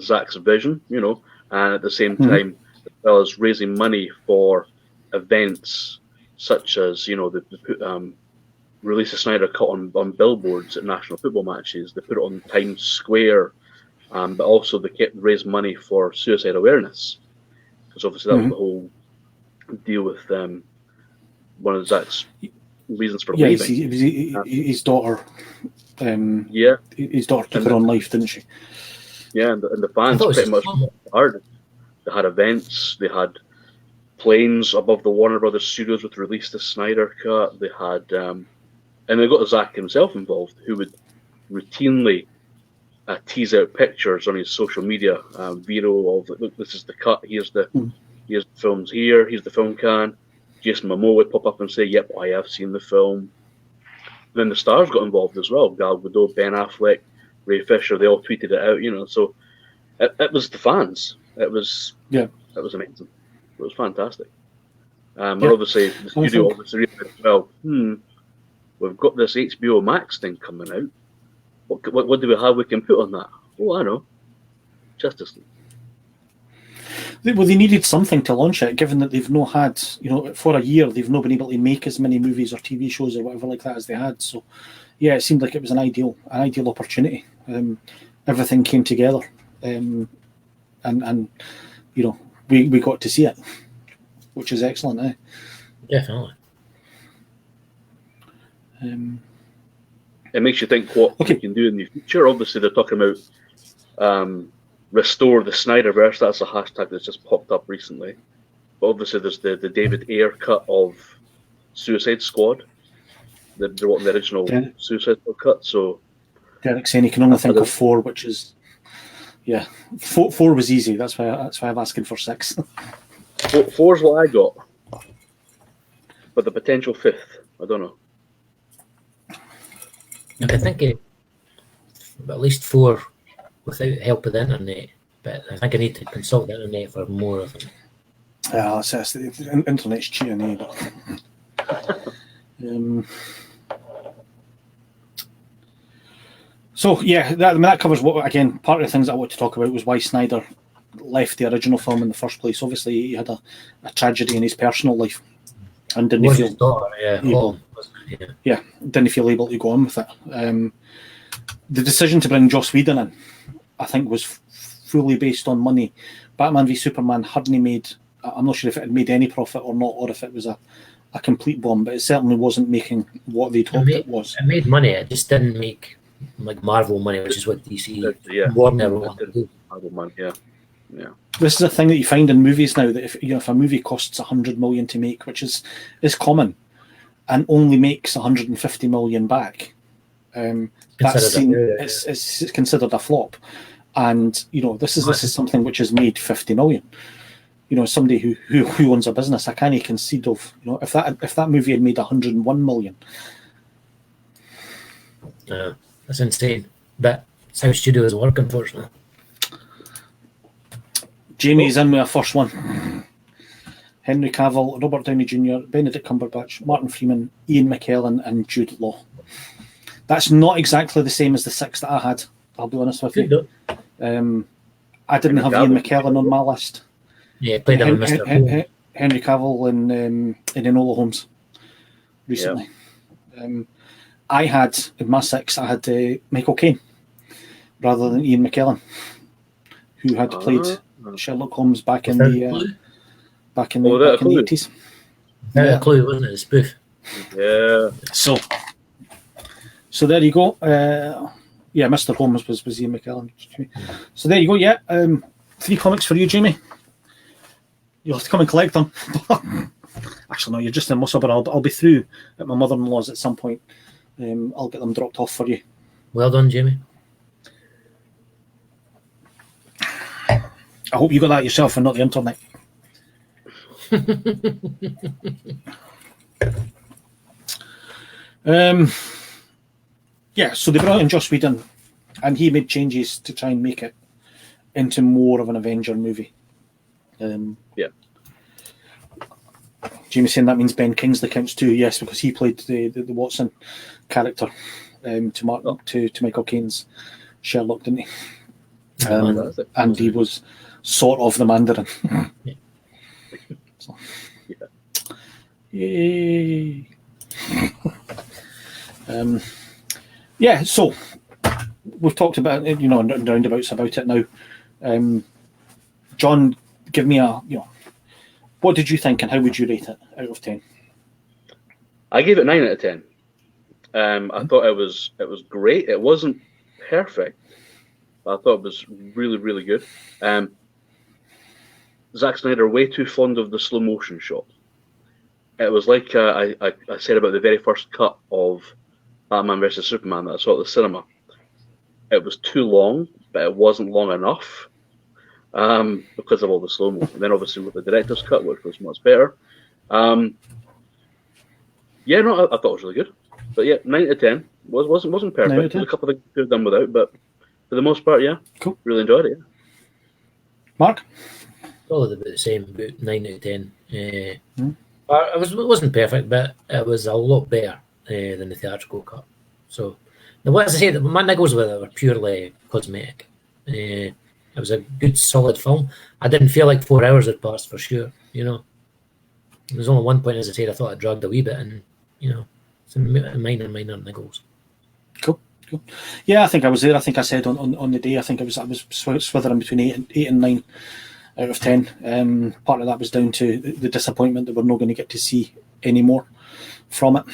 Zach's vision, and at the same time, as well as raising money for events such as, they put Release the Snyder Cut on billboards at national football matches. They put it on Times Square, but also they kept raising money for suicide awareness, because obviously that was the whole deal with one of Zach's reasons for leaving. His daughter. His daughter took her own life, didn't she? Yeah, and the fans pretty much hard. They had events. They had planes above the Warner Brothers studios with Release the Snyder Cut. They had, and they got Zach himself involved, who would routinely tease out pictures on his social media video of, look, this is the cut. Here's the films here. Here's the film can. Jason Momoa would pop up and say, "Yep, I have seen the film." Then the stars got involved as well. Gal Gadot, Ben Affleck, Ray Fisher. They all tweeted it out. So it was the fans. It was amazing. It was fantastic. And obviously the studio obviously realized, well, we've got this HBO Max thing coming out. What do we have we can put on that? Oh, I know, Justice League. Well, they needed something to launch it, given that they've not had, for a year, they've not been able to make as many movies or TV shows or whatever like that as they had. So, yeah, it seemed like it was an ideal opportunity. Everything came together, and we got to see it, which is excellent. Definitely. It makes you think what we can do in the future. Obviously, they're talking about restore the Snyderverse. That's a hashtag that's just popped up recently. But obviously, there's the David Ayer cut of Suicide Squad. they're wanting the original Suicide Squad cut. So Derek's saying he can only think of 4, which is 4 was easy. That's why I'm asking for 6. 4's what I got, but the potential 5th, I don't know. I think at least 4 without help of the internet, but I think I need to consult the internet for more of them. Yeah, the internet's cheating, So yeah, that covers what. Again, part of the things that I want to talk about was why Snyder left the original film in the first place. Obviously, he had a tragedy in his personal life, and didn't feel didn't feel able to go on with it. The decision to bring Joss Whedon in, I think, was fully based on money. Batman v Superman hadn't made. I'm not sure if it had made any profit or not, or if it was a complete bomb, but it certainly wasn't making what they'd hoped it was. It made money. It just didn't make like Marvel money, which is what DC Warner wanted to do. Marvel money, yeah. This is a thing that you find in movies now, that if a movie costs $100 million to make, which is common, and only makes $150 million back, it's considered a flop. And this is something which has made $50 million. Somebody who owns a business, I can't concede of if that movie had made $101 million. That's insane. But it's how studios work, unfortunately. Jamie's in with a first one. Henry Cavill, Robert Downey Jr., Benedict Cumberbatch, Martin Freeman, Ian McKellen, and Jude Law. That's not exactly the same as the 6 that I had, I'll be honest with you. I didn't have Ian McKellen on my list. Yeah, played him in Mr. Henry Cavill in Enola Holmes recently. Yeah. I had, in my 6, I had Michael Caine rather than Ian McKellen, who had played Sherlock Holmes back in the 80s. A clue, wasn't it? A spoof. Yeah. So there you go. Mr. Holmes was Ian McKellen. So there you go. Yeah, 3 comics for you, Jamie. You'll have to come and collect them. Actually, no, you're just in Musselburgh. I'll be through at my mother-in-law's at some point. I'll get them dropped off for you. Well done, Jamie. I hope you got that yourself and not the internet. So they brought in Joss Whedon, and he made changes to try and make it into more of an Avenger movie. Jamie saying that means Ben Kingsley counts too. Yes, because he played the Watson character to Michael Caine's Sherlock, didn't he? And he was sort of the Mandarin. Yay! So we've talked about it, and roundabouts about it now. John, give me what did you think and how would you rate it out of 10? I gave it 9 out of 10. I thought it was great. It wasn't perfect, but I thought it was really, really good. Zack Snyder way too fond of the slow motion shot. It was like I said about the very first cut of Batman vs Superman that I saw at the cinema. It was too long, but it wasn't long enough because of all the slow mo. And then obviously with the director's cut, which was much better. I thought it was really good. But 9 out of 10 wasn't perfect. There's a couple of things I could have done without, but for the most part, cool. Really enjoyed it. Mark, probably about the same, about 9 out of 10. It wasn't perfect, but it was a lot better than the theatrical cut. So, now, as I say, my niggles with it were purely cosmetic. It was a good, solid film. I didn't feel like 4 hours had passed for sure. There was only one point, as I said, I thought I dragged a wee bit, and some minor niggles. Cool. Yeah, I think I was there. I think I said on the day, I think I was swithering between 8 and 9 out of 10. Part of that was down to the disappointment that we're not going to get to see any more from it.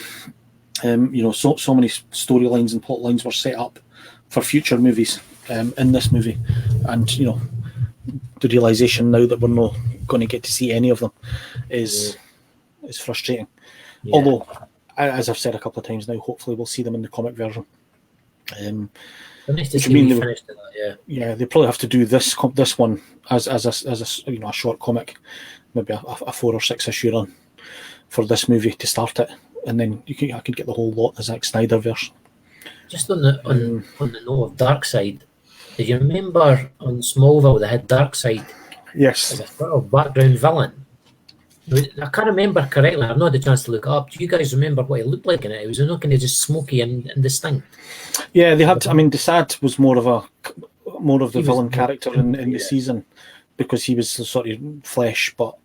So many storylines and plot lines were set up for future movies in this movie, and the realization now that we're not going to get to see any of them is frustrating. Yeah. Although as I've said a couple of times now, hopefully we'll see them in the comic version. Nice to Which see mean we they- finished it, yeah. Yeah, they probably have to do this one as a short comic, maybe a 4 or 6 issue run for this movie to start it, and then I could get the whole lot the Zack Snyder version. Just on the note of Darkseid, do you remember on Smallville they had Darkseid Yes. as a sort of background villain? I can't remember correctly. I've not had a chance to look it up. Do you guys remember what he looked like in it? It was not kind of just smoky and distinct. Yeah, they had. I mean, Desad was more of the He was villain more- character in the season because he was the sort of flesh. But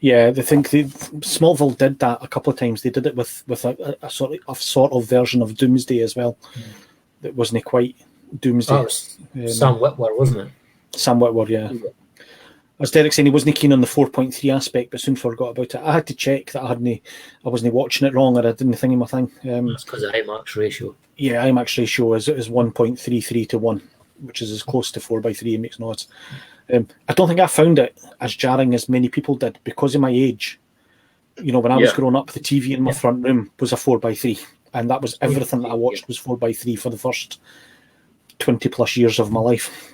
yeah, they think Smallville did that a couple of times. They did it with a sort of version of Doomsday as well. That wasn't quite Doomsday. Oh, it was Sam Witwer, wasn't it? Sam Witwer, yeah. As Derek saying, he wasn't keen on the 4.3 aspect, but soon forgot about it. I had to check that I wasn't watching it wrong, or I didn't think of my thing. That's because of IMAX ratio. Yeah, IMAX ratio is 1.33 to 1, which is as close to 4:3. It makes no odds. I don't think I found it as jarring as many people did because of my age. When I was Yeah. growing up, the TV in my front room was a 4:3, and that was everything that I watched was 4:3 for the first 20 plus years of my life.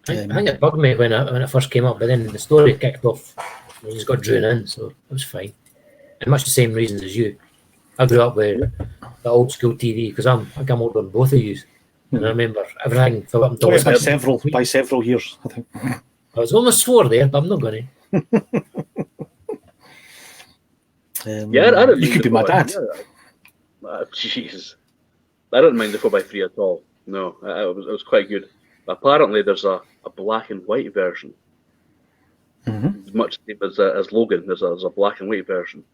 I think it bugged me when it first came up, but then the story kicked off. And just got drawn in, so it was fine. And much the same reasons as you. I grew up with the old school TV because I'm older than both of you, and I remember everything from up until By several years, I think. I was almost swore there, but I'm not going to. Yeah, I don't you mind could the be my 4x3. dad. Jeez, I don't mind the 4x3 at all. No, it was quite good. Apparently, there's a black and white version. Much the same as Logan. There's a black and white version,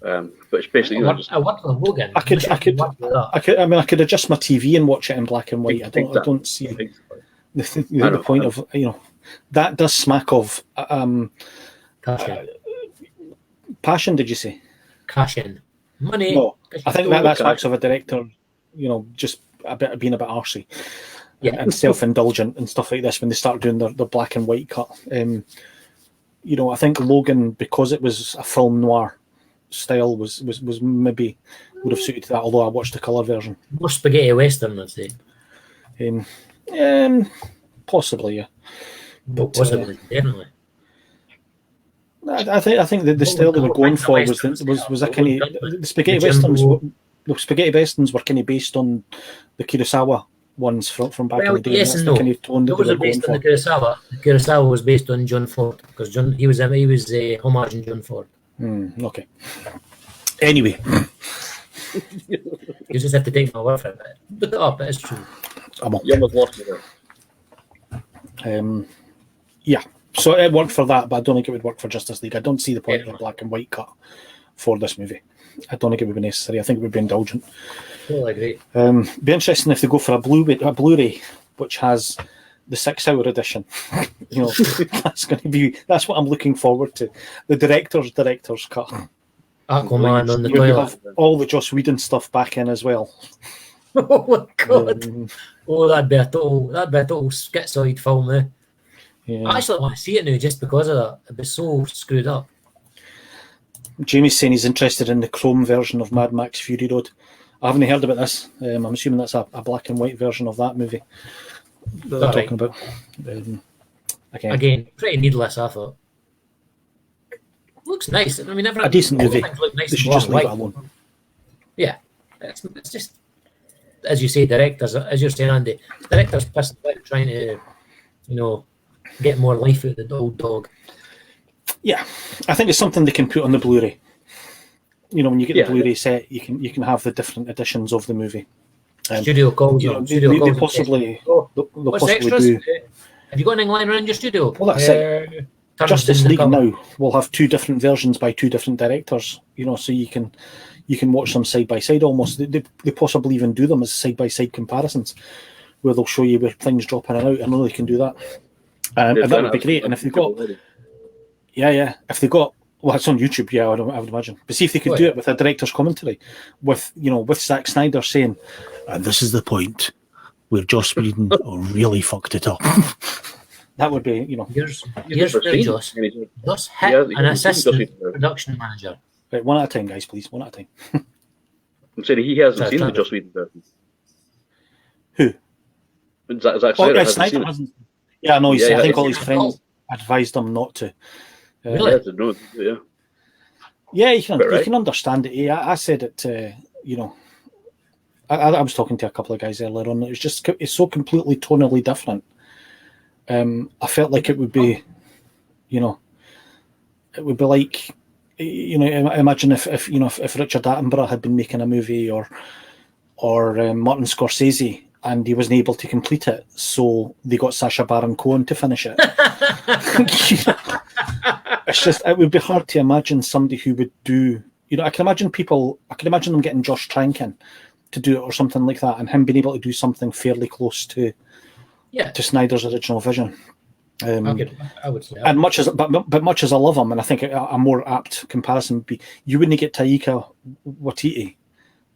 but it's basically I worked with Logan. I could adjust my TV and watch it in black and white. I don't see the point of that does smack of passion. Did you say? Cash in money. No, I think that smacks of a director. Just being a bit arsey. Yeah. And self-indulgent and stuff like this when they start doing their black and white cut. I think Logan, because it was a film noir style, was maybe would have suited that. Although I watched the colour version. More spaghetti western, I'd say. Possibly, yeah. But possibly, definitely. I think the style they were going for was a kind of the spaghetti westerns. The spaghetti westerns were kind of based on the Kurosawa ones from back in the day. Yes and no. Those are based on the Kurosawa. The Kurosawa was based on John Ford because he was homaging John Ford. Okay. Anyway, you just have to take my word for it. Look it up. It's true. You almost lost me there. Yeah. So it worked for that, but I don't think it would work for Justice League. I don't see the point of a black and white cut for this movie. I don't think it would be necessary. I think it would be indulgent. Totally agree. Be interesting if they go for a Blu-ray, which has the 6-hour edition. That's what I'm looking forward to. The director's cut. Aquaman on the You toilet. have all the Joss Whedon stuff back in as well. Oh my god! That'd be a total schizoid film, eh? Yeah. I actually want to see it now just because of that. It'd be so screwed up. Jamie's saying he's interested in the chrome version of Mad Max Fury Road. I haven't heard about this. I'm assuming that's a black and white version of that movie that they're talking about. Again, pretty needless, I thought. Looks nice. I mean, a decent movie. Nice they should just leave it alone. Yeah, it's just, as you say, directors, as you're saying, Andy, directors pissed about trying to, get more life out of the old dog. Yeah, I think it's something they can put on the Blu-ray. When you get the Blu-ray set, you can have the different editions of the movie. Studio calls. They possibly do. Have you got anything lying around your studio? Well, that's it. Justice League now will have 2 different versions by 2 different directors. So you can watch them side by side almost. They possibly even do them as side by side comparisons, where they'll show you where things drop in and out. I know they can do that, and that would be great. And if they've got, if they got. Well, it's on YouTube, yeah, I would imagine. But see if they could do it with a director's commentary, with Zack Snyder saying, "And this is the point where Joss Whedon really fucked it up." That would be, Here's Joss. Joss hit an assistant production manager. Right, 1 out of 10, guys, please. 1 out of 10. I'm saying he hasn't seen the Joss Whedon version. Who? Zach Oh, Snyders yeah, hasn't Snyder seen it. hasn't. Yeah, no, Yeah, I think yeah. all his friends advised him not to. Really? Yeah, no, yeah. Yeah, you Right. can understand it. Yeah, I said it. You know, I was talking to a couple of guys earlier on. It's so completely tonally different. I felt like it would be, you know, it would be like, you know, imagine if Richard Attenborough had been making a movie or Martin Scorsese and he wasn't able to complete it, so they got Sacha Baron Cohen to finish it. It's just, it would be hard to imagine somebody who would do, you know, I can imagine them getting Josh Trankin to do it or something like that, and him being able to do something fairly close to Snyder's original vision. I would say that. And much as I love him, and I think a more apt comparison would be, you wouldn't get Taika Waititi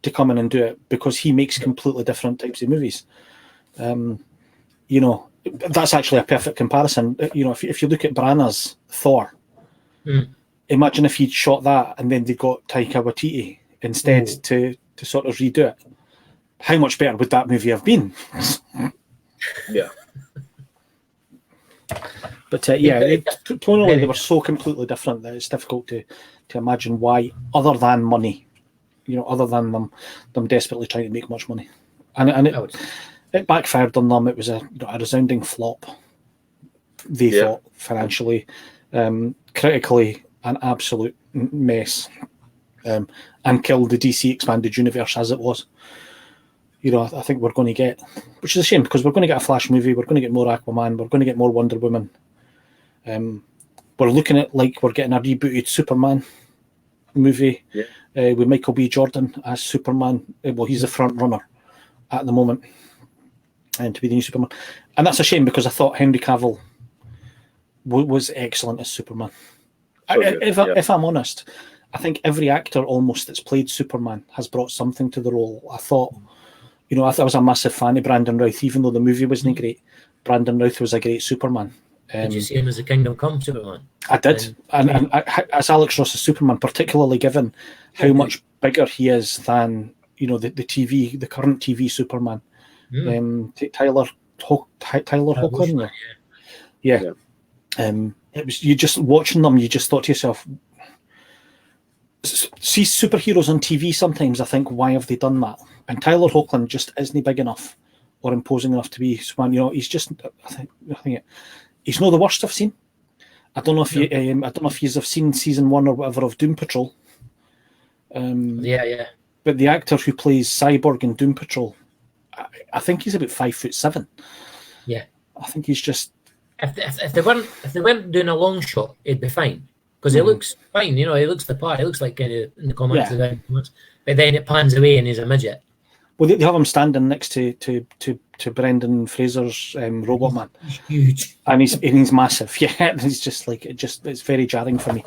to come in and do it because he makes completely different types of movies. You know, that's actually a perfect comparison. You know, if you look at Branagh's Thor, imagine if he'd shot that and then they got Taika Waititi instead to sort of redo it. How much better would that movie have been? Yeah. But tonally, they were so completely different that it's difficult to imagine why, other than money, you know, other than them desperately trying to make much money, and it backfired on them. It was a resounding flop. They thought financially, critically, an absolute mess, and killed the DC expanded universe as it was. You know, I think we're going to get, which is a shame because we're going to get a Flash movie, we're going to get more Aquaman, we're going to get more Wonder Woman. We're looking at like we're getting a rebooted Superman movie with Michael B. Jordan as Superman. Well, he's the front runner at the moment, and to be the new Superman. And that's a shame because I thought Henry Cavill was excellent as Superman. If I'm honest, I think every actor almost that's played Superman has brought something to the role. I thought, you know, I was a massive fan of Brandon Routh, even though the movie wasn't great. Brandon Routh was a great Superman. Did you see him as the Kingdom Come Superman? I did, and as Alex Ross's Superman, particularly given how much bigger he is than, you know, the current TV Superman. Tyler Hoechlin. Yeah. It was, you just watching them, you just thought to yourself, see superheroes on TV sometimes, I think, why have they done that? And Tyler Hoechlin just isn't big enough or imposing enough to be Superman. You know, he's just, I think he's not the worst I've seen. I don't know if you have seen season 1 or whatever of Doom Patrol. But the actor who plays Cyborg in Doom Patrol, I think he's about 5'7". Yeah, I think he's just. If they weren't doing a long shot, it'd be fine because he looks fine. You know, he looks the part. He looks like in the comics. But then it pans away and he's a midget. Well, they have him standing next to Brendan Fraser's Robot Man. He's huge, and he's massive. Yeah, and it's just like it's very jarring for me.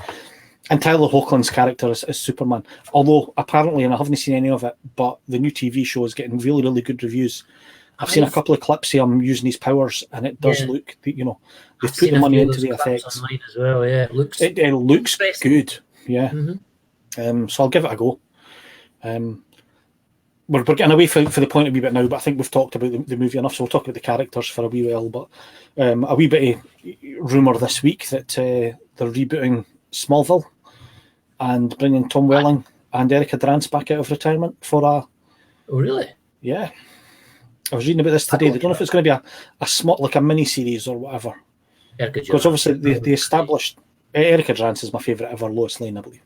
And Tyler Hoechlin's character is Superman, although apparently, and I haven't seen any of it, but the new TV show is getting really, really good reviews. I've seen a couple of clips of him using his powers, and it does look, you know, they've put the money into the effects. Online as well, yeah, it looks good. Yeah. So I'll give it a go. We're getting away for the point a wee bit now, but I think we've talked about the movie enough, so we'll talk about the characters for a wee while. But a wee bit of rumour this week that they're rebooting Smallville and bringing Tom Welling and Erica Drance back out of retirement for a... Oh, really? Yeah. I was reading about this today. They don't know if it's going to be a small, like a mini-series or whatever. Because obviously they established... Erica Drance is my favourite ever, Lois Lane, I believe.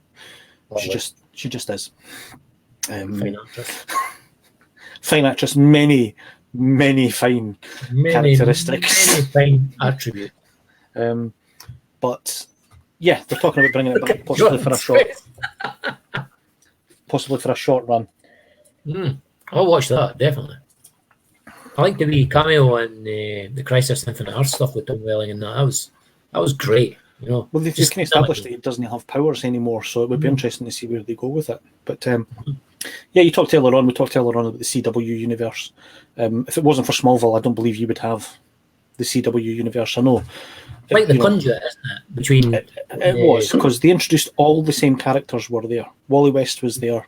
She just is. Fine actress. Fine actress, many fine characteristics. Many fine attributes. But yeah, they're talking about bringing it back, possibly for a short run. I'll watch that, definitely. I like the wee cameo in the Crisis Infinite Earth stuff with Tom Welling and that. That was great. You know, well, they've just kind of established that he doesn't have powers anymore, so it would be interesting to see where they go with it. But yeah, we talked earlier on about the CW universe. If it wasn't for Smallville, I don't believe you would have the CW universe. I know. Like the You know, conduit, isn't it? Between it was, because they introduced all the same characters were there. Wally West was there.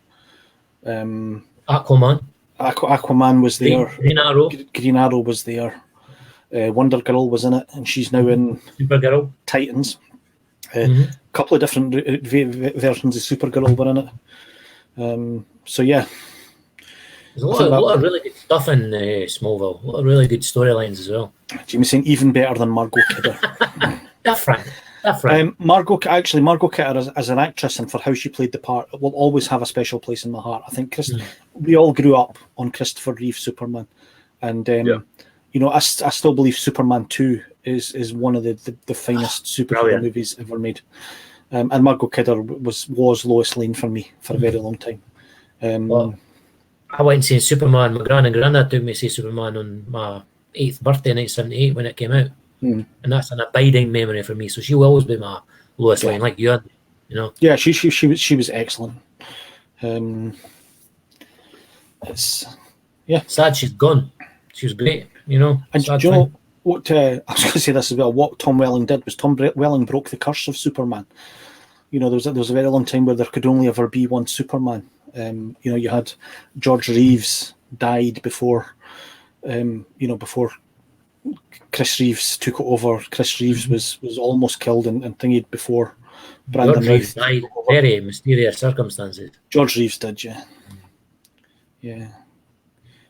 Aquaman, Aquaman was there. Green Arrow, Green Arrow was there. Wonder Girl was in it, and she's now in Supergirl. Titans. A couple of different versions of Supergirl were in it. So yeah, There's a lot of really good stuff in Smallville. A lot of really good storylines as well. Jamie's saying even better than Margot Kidder. Different. Margot Kidder as an actress and for how she played the part will always have a special place in my heart. I think we all grew up on Christopher Reeve Superman, and you know, I still believe Superman 2 is one of the finest superhero movies ever made. And Margot Kidder was Lois Lane for me for a very long time. I went and seen Superman. My gran and granddad took me to see Superman on my 8th birthday in 1978 when it came out. And that's an abiding memory for me. So she will always be my Lois Lane, like you, you know. Yeah, she was excellent. Sad she's gone. She was great, you know. And do you know what? I was going to say this as well. What Tom Welling did was Tom Welling broke the curse of Superman. You know, there was a very long time where there could only ever be one Superman. You know, you had George Reeves died before, before Chris Reeves took it over. Chris Reeves was almost killed and thingied before Brandon George Reeves died very mysterious circumstances. George Reeves did, yeah.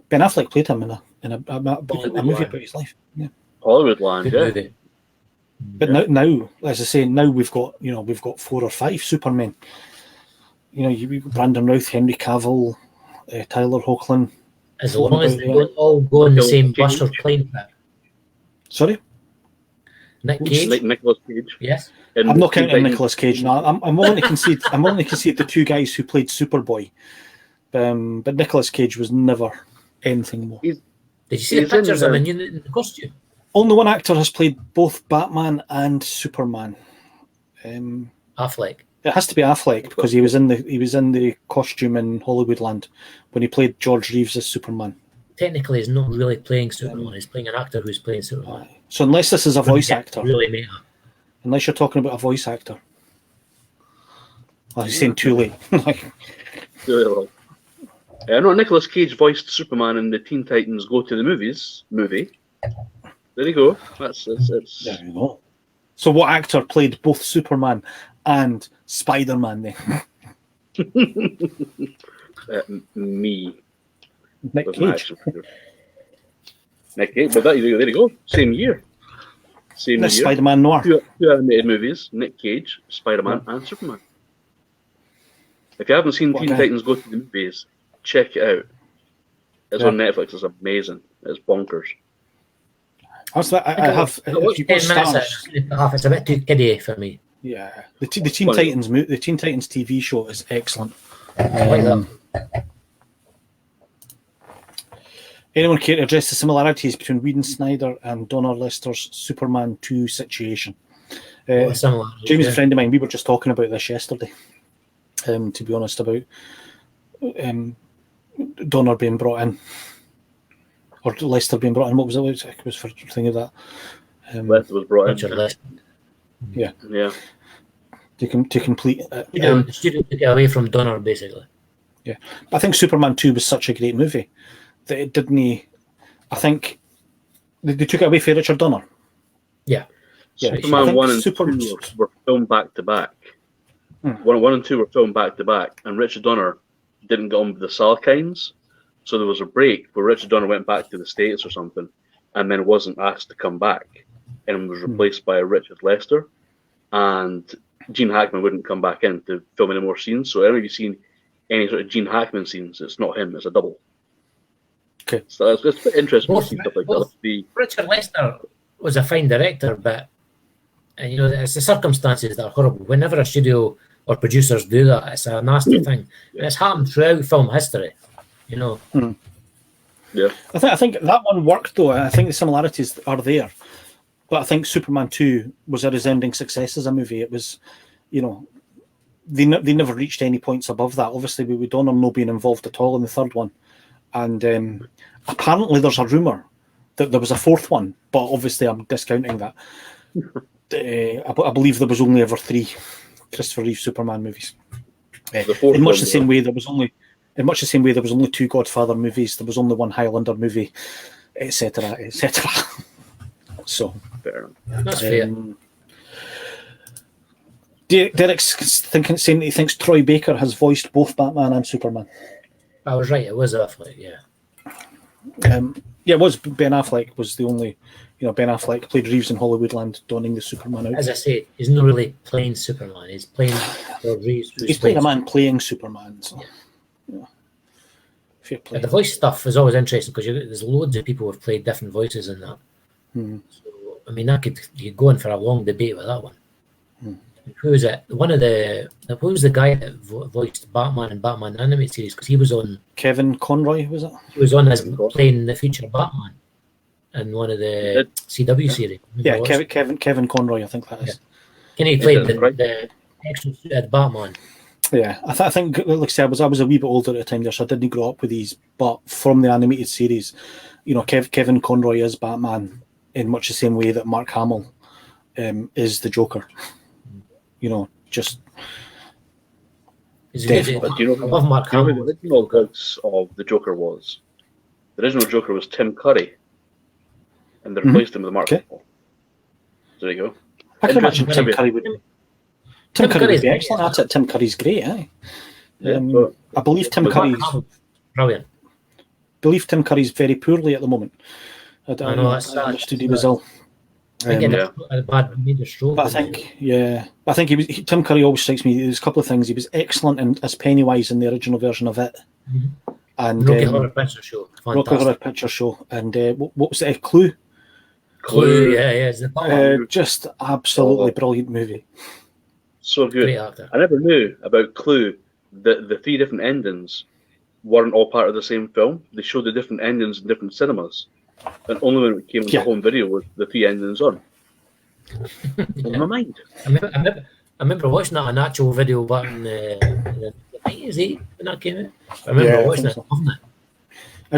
Ben Affleck played him in a movie about his life. Yeah. Hollywoodland, yeah. But now, as I say, now we've got 4 or 5 Supermen. You know, you've got Brandon Routh, Henry Cavill, Tyler Hoechlin. As long as they don't all go on the same bus or plane trip. Sorry? Nick Cage? Nicolas Cage. Yes. I'm not counting Nicolas Cage. No, I'm willing to concede. I'm willing to concede the 2 guys who played Superboy. But Nicolas Cage was never anything more. Did you see the pictures of him in the costume? Only one actor has played both Batman and Superman. Affleck. It has to be Affleck because he was in the costume in Hollywoodland when he played George Reeves as Superman. Technically, he's not really playing Superman. He's playing an actor who's playing Superman. So unless this is a voice actor, really matter. Unless you're talking about a voice actor, well, he's saying too late. I know Nicolas Cage voiced Superman in the Teen Titans Go to the Movies movie. There you go. That's There you go. So what actor played both Superman and Spider-Man then? Me. Nick Cage. Nick Cage, but there you go. Same year. Spider-Man Noir. 2 animated movies, Nick Cage, Spider-Man, and Superman. If you haven't seen Teen Titans Go to the Movies, check it out. It's on Netflix. It's amazing. It's bonkers. I have. If you go Stars, it's a bit too kiddie for me. Yeah, the Teen Titans TV show is excellent. Anyone care to address the similarities between Whedon Snyder and Donner Lester's Superman 2 situation? Jamie's a friend of mine. We were just talking about this yesterday. To be honest, about Donner being brought in, or Lester being brought in. What was it? I was for thinking of that. Lester was brought in. Yeah. To complete. The studio took it away from Donner, basically. Yeah, I think Superman 2 was such a great movie that it didn't. I think they took it away from Richard Donner. Yeah. Superman 1 and 2 were filmed back to back. 1 and 2 were filmed back to back, and Richard Donner didn't get on with the Salkinds, so there was a break where Richard Donner went back to the States or something, and then wasn't asked to come back, and was replaced by Richard Lester, and Gene Hackman wouldn't come back in to film any more scenes. So, if you've seen any sort of Gene Hackman scenes, it's not him; it's a double. Okay, so it's quite interesting to see stuff like that. Richard Lester was a fine director, but it's the circumstances that are horrible. Whenever a studio or producers do that, it's a nasty thing. And it's happened throughout film history, Yeah. I think that one worked though. I think the similarities are there. But I think Superman 2 was a resounding success as a movie. It was, they never reached any points above that. Obviously, with Donner not being involved at all in the third one. And apparently there's a rumour there was a fourth one, but obviously I'm discounting that. I believe there was only ever 3 Christopher Reeve Superman movies. In much the same way there was only 2 Godfather movies, there was only 1 Highlander movie, etc., etc. So fair enough. That's fair. Derek's saying that he thinks Troy Baker has voiced both Batman and Superman. I was right. It was Affleck. Yeah. It was Ben Affleck was the only. Ben Affleck played Reeves in Hollywoodland, donning the Superman out. As I say, he's not really playing Superman. He's playing Reeves. He's playing a man playing Superman. So, fair play. The voice stuff is always interesting because there's loads of people who've played different voices in that. So, I mean, you could go in for a long debate with that one. Who is it? Who was the guy that voiced Batman in Batman animated series? Because he was on. Kevin Conroy, was it? He was on as playing the future Batman in one of the CW series. Yeah, Kevin Conroy, I think that is. Can he play the extra suited Batman? Yeah, I think, like I said, I was a wee bit older at the time there, so I didn't grow up with these. But from the animated series, Kevin Conroy is Batman in much the same way that Mark Hamill is the Joker. Just. But do you know who the original voice of the Joker was? The original Joker was Tim Curry, and they replaced him with Mark Hamill. There you go. I can imagine Tim Curry would. Tim Curry would be excellent at it. Tim Curry's great, I believe Tim Curry's brilliant. I believe Tim Curry's very poorly at the moment. I know that's understood he was ill. A bad major stroke. But I think Tim Curry always strikes me. There's a couple of things. He was excellent as Pennywise in the original version of it, and Rocky Horror Picture Show. Rocky Horror Picture Show, and what was it? Clue. Just absolutely brilliant movie. So good. I never knew about Clue that the 3 different endings weren't all part of the same film. They showed the different endings in different cinemas. And only when it came to home video were the 3 endings on. In my mind. I remember watching that on actual video back in the 90s, when that came out. I remember watching it, loving it.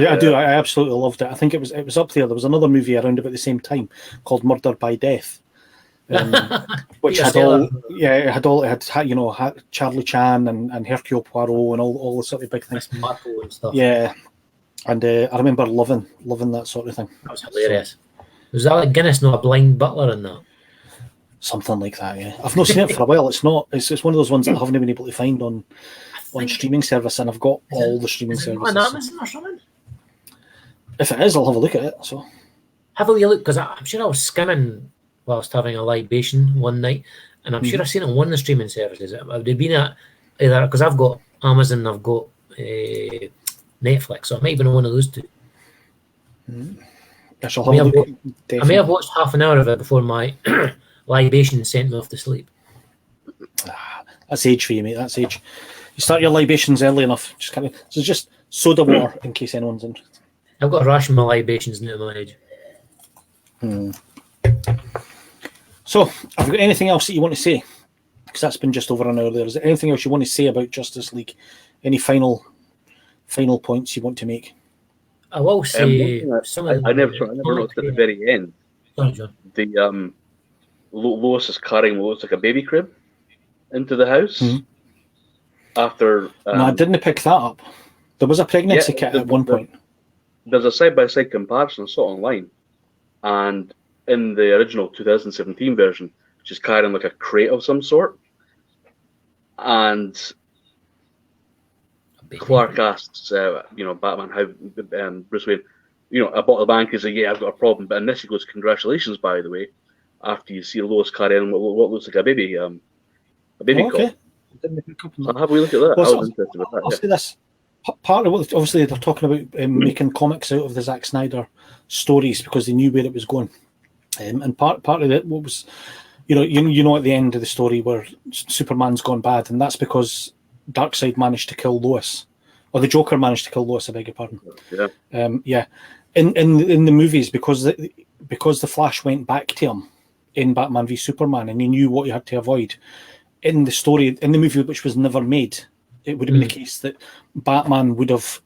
I do. I absolutely loved it. I think it was up there. There was another movie around about the same time called Murder by Death, which had Charlie Chan and Hercule Poirot and all the sort of big things. Miss Marple and stuff. Yeah. And I remember loving that sort of thing. That was hilarious. Was Alec Guinness not a blind butler in that? Something like that, yeah. I've not seen it for a while. It's not. It's one of those ones that I haven't been able to find on streaming service, and I've got all the streaming services. On Amazon or something? If it is, I'll have a look at it. So have a wee look, because I'm sure I was skimming whilst having a libation one night, and I'm sure I've seen it on one of the streaming services. It would have been at either, because I've got Amazon, I've got Netflix, so it might have been one of those 2. I may have watched half an hour of it before my libation sent me off to sleep. That's age for you, mate. That's age. You start your libations early enough. Just soda water in case anyone's interested. I've got to ration my libations now at my age. So, have you got anything else that you want to say? Because that's been just over an hour there. Is there anything else you want to say about Justice League? Any final points you want to make? I will say I never noticed at the very end. Sorry, John. The Lois is carrying what looks like a baby crib into the house. After no, I didn't pick that up. There was a pregnancy kit at one point. There's a side-by-side comparison I saw online, and in the original 2017 version, she's carrying like a crate of some sort, and Clark asks, Batman, how Bruce Wayne, I bought the bank. He's like, yeah, I've got a problem. But in this, he goes, congratulations, by the way. After you see Lois carrying what looks like a baby cot. I'll have a look at that. Well, I was interested with that. I'll say this. Part of what, obviously, they're talking about making comics out of the Zack Snyder stories because they knew where it was going. And part of it was, at the end of the story where Superman's gone bad, and that's because Darkseid managed to kill Lois, or the Joker managed to kill Lois. I beg your pardon. Yeah. In the movies, because the Flash went back to him in Batman v Superman, and he knew what he had to avoid. In the story, in the movie, which was never made, it would have been the case that Batman would have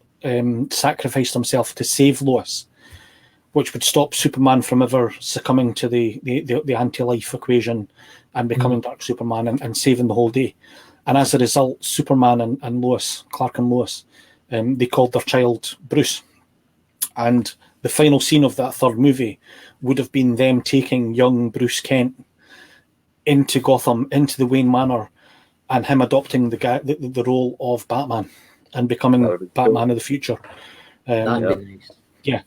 sacrificed himself to save Lois, which would stop Superman from ever succumbing to the anti-life equation and becoming Dark Superman and saving the whole day. And as a result, Superman and Lois, Clark and Lois, they called their child Bruce. And the final scene of that third movie would have been them taking young Bruce Kent into Gotham, into the Wayne Manor, and him adopting the role of Batman and becoming Batman of the future. That'd be nice. Yeah.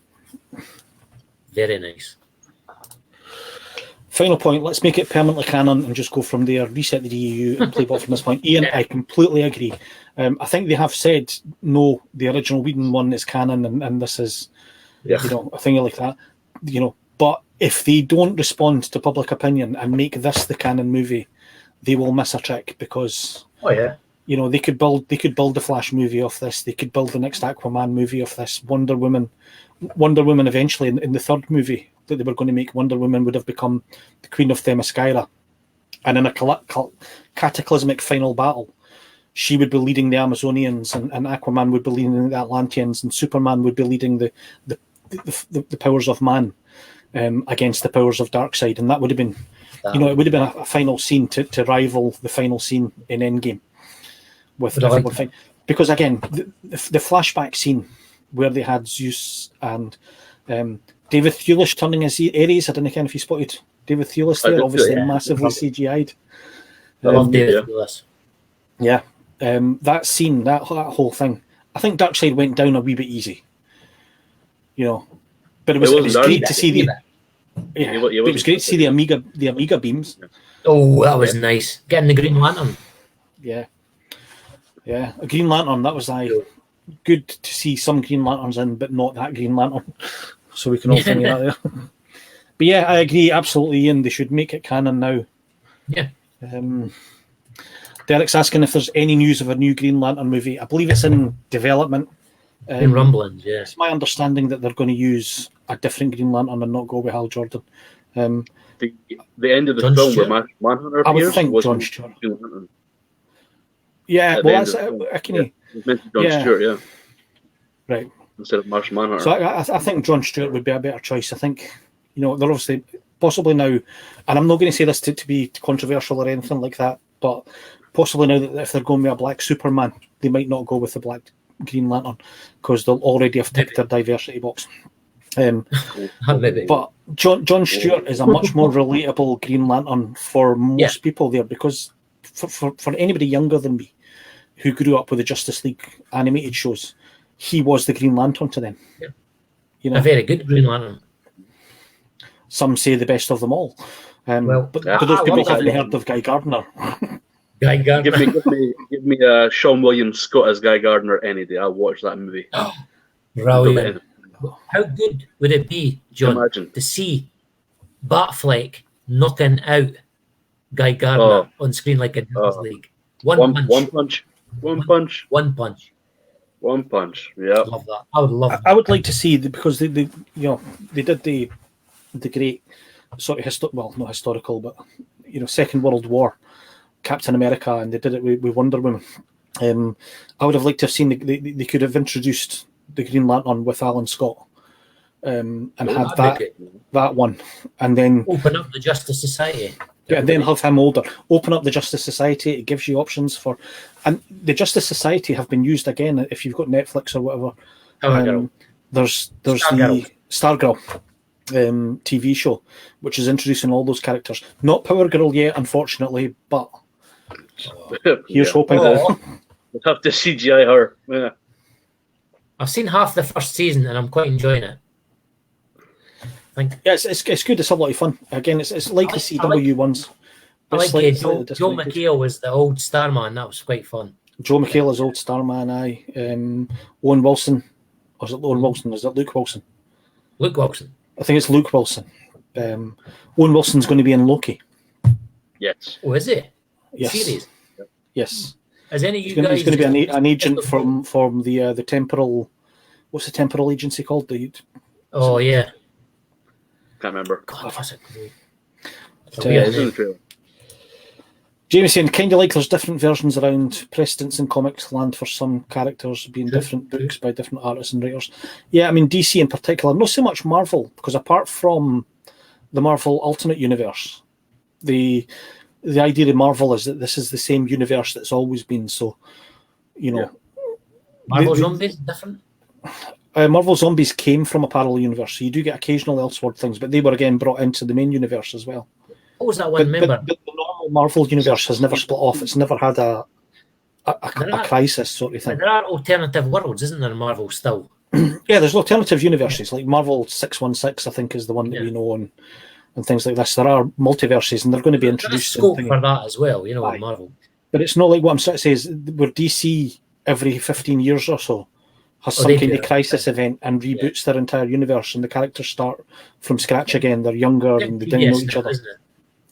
Very nice. Final point, let's make it permanently canon and just go from there, reset the DEU and play ball from this point. Ian, I completely agree. I think they have said, no, the original Whedon one is canon and this is, a thing like that. But if they don't respond to public opinion and make this the canon movie, they will miss a trick because they could build the Flash movie off this. They could build the next Aquaman movie off this. Wonder Woman eventually in the third movie that they were going to make, Wonder Woman would have become the Queen of Themyscira, and in a cataclysmic final battle, she would be leading the Amazonians, and Aquaman would be leading the Atlanteans, and Superman would be leading the powers of man against the powers of Darkseid, and that would have been, it would have been a final scene to rival the final scene in Endgame. Because again, the flashback scene where they had Zeus and David Thewlis turning as Ares. I don't know if you spotted David Thewlis there, obviously massively CGI'd. I love David Thewlis. Yeah. That scene, that whole thing, I think Darkseid went down a wee bit easy. But it was great to see it was great to see the Amiga beams. Oh, that was nice. Getting the Green Lantern. Yeah, a Green Lantern. That was good to see some Green Lanterns in, but not that Green Lantern. So we can all think that there. But yeah, I agree absolutely, Ian. They should make it canon now. Yeah. Derek's asking if there's any news of a new Green Lantern movie. I believe it's in development. In rumblings, yeah. It's my understanding that they're going to use a different Green Lantern and not go with Hal Jordan. The end of the John film Stewart. where Manhunter appears, I would think was John Stewart. Green Lantern. Yeah, At well, the that's end of the film. I can. It's meant to be John Stewart, Right. instead of Martian Manhunter. So I think John Stewart would be a better choice. I think, they're obviously possibly now, and I'm not going to say this to be controversial or anything like that, but possibly now that if they're going with a black Superman, they might not go with the black Green Lantern because they'll already have ticked their diversity box. But John Stewart is a much more relatable Green Lantern for most people there, because for anybody younger than me who grew up with the Justice League animated shows, he was the Green Lantern to them. A very good Green Lantern. Some say the best of them all. But those people haven't heard of Guy Gardner. Guy Gardner. Give me Sean William Scott as Guy Gardner any day. I'll watch that movie. Brilliant. How good would it be, John, Imagine. to see Batfleck knocking out Guy Gardner on screen like in Justice League? One punch. Yeah. Love that. I would love that. I would like to see, because they did the great sort of not historical, but Second World War Captain America, and they did it with Wonder Woman. I would have liked to have seen they could have introduced the Green Lantern with Alan Scott, and had that one, and then open up the Justice Society. Yeah, and then have him older. Open up the Justice Society. It gives you options for, and the Justice Society have been used again. If you've got Netflix or whatever, there's the Stargirl TV show, which is introducing all those characters. Not Power Girl yet, unfortunately, but here's hoping. We'll have to CGI her. Yeah. I've seen half the first season and I'm quite enjoying it. Yeah, it's good. It's a lot of fun. Again, it's like the CW ones. I like Joe McHale was the old Starman. That was quite fun. Joe McHale is old Starman. Owen Wilson. Or is it Owen Wilson? Is it Luke Wilson? Luke Wilson. I think it's Luke Wilson. Owen Wilson's going to be in Loki. Yes. Oh, is it? Yes. Series? Yes. Is any of you guys? He's going to be an agent from the temporal. What's the temporal agency called? Oh yeah. Can't remember. God, was it cool? Yeah, it's in the trailer. Jamie saying, kind of like there's different versions around precedents in comics land for some characters being different books by different artists and writers. Yeah, I mean, DC in particular, not so much Marvel, because apart from the Marvel Ultimate Universe, the idea of Marvel is that this is the same universe that's always been. So, you know, Marvel Zombies different. Marvel Zombies came from a parallel universe, so you do get occasional Elseworld things, but they were again brought into the main universe as well. What was that one? Remember, but the normal Marvel universe has never split off. It's never had a crisis sort of thing. There are alternative worlds, isn't there? In Marvel still. Yeah, there's alternative universes like Marvel 616, I think, is the one that we know, and things like this. There are multiverses, and they're going to be introduced. There's scope for that as well, you know, in Marvel. But it's not like what I'm trying to say is where DC every 15 years or so has some kind of crisis event and reboots their entire universe, and the characters start from scratch again. They're younger and they didn't know each other.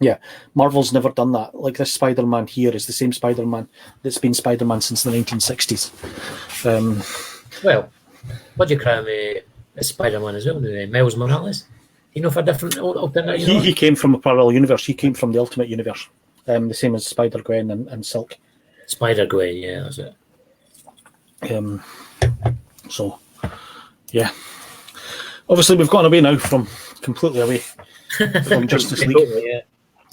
Yeah, Marvel's never done that. Like this Spider-Man here is the same Spider-Man that's been Spider-Man since the 1960s. Well, what do you cry me Spider-Man as well? Miles Morales? You know, for different alternate. He came from a parallel universe. He came from the Ultimate Universe, the same as Spider-Gwen and Silk. Spider-Gwen, yeah, that's it. So, yeah. Obviously, we've gone away now completely away from Justice League.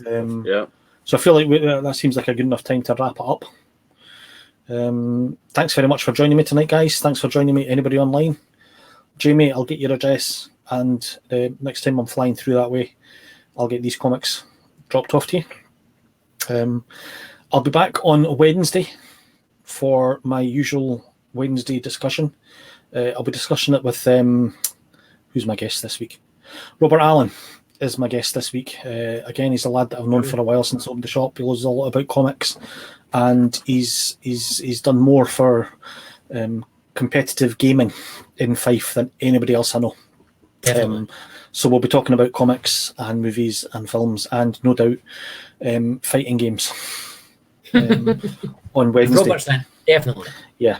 So I feel like that seems like a good enough time to wrap it up. Thanks very much for joining me tonight, guys. Thanks for joining me, anybody online. Jamie, I'll get your address, and next time I'm flying through that way, I'll get these comics dropped off to you. I'll be back on Wednesday for my usual Wednesday discussion. I'll be discussing it with who's my guest this week? Robert Allen is my guest this week. Again, he's a lad that I've known for a while since I opened the shop. He knows a lot about comics, and he's done more for competitive gaming in Fife than anybody else I know. So we'll be talking about comics and movies and films and no doubt fighting games on Wednesday. Robert's then, definitely. Yeah.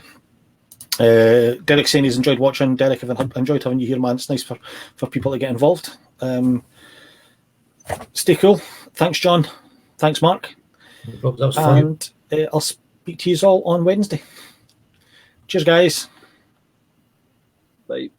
Derek saying he's enjoyed watching. Derek, I've enjoyed having you here, man. It's nice for people to get involved. Stay cool. Thanks, John. Thanks, Mark. That was fun. And I'll speak to you all on Wednesday. Cheers, guys. Bye.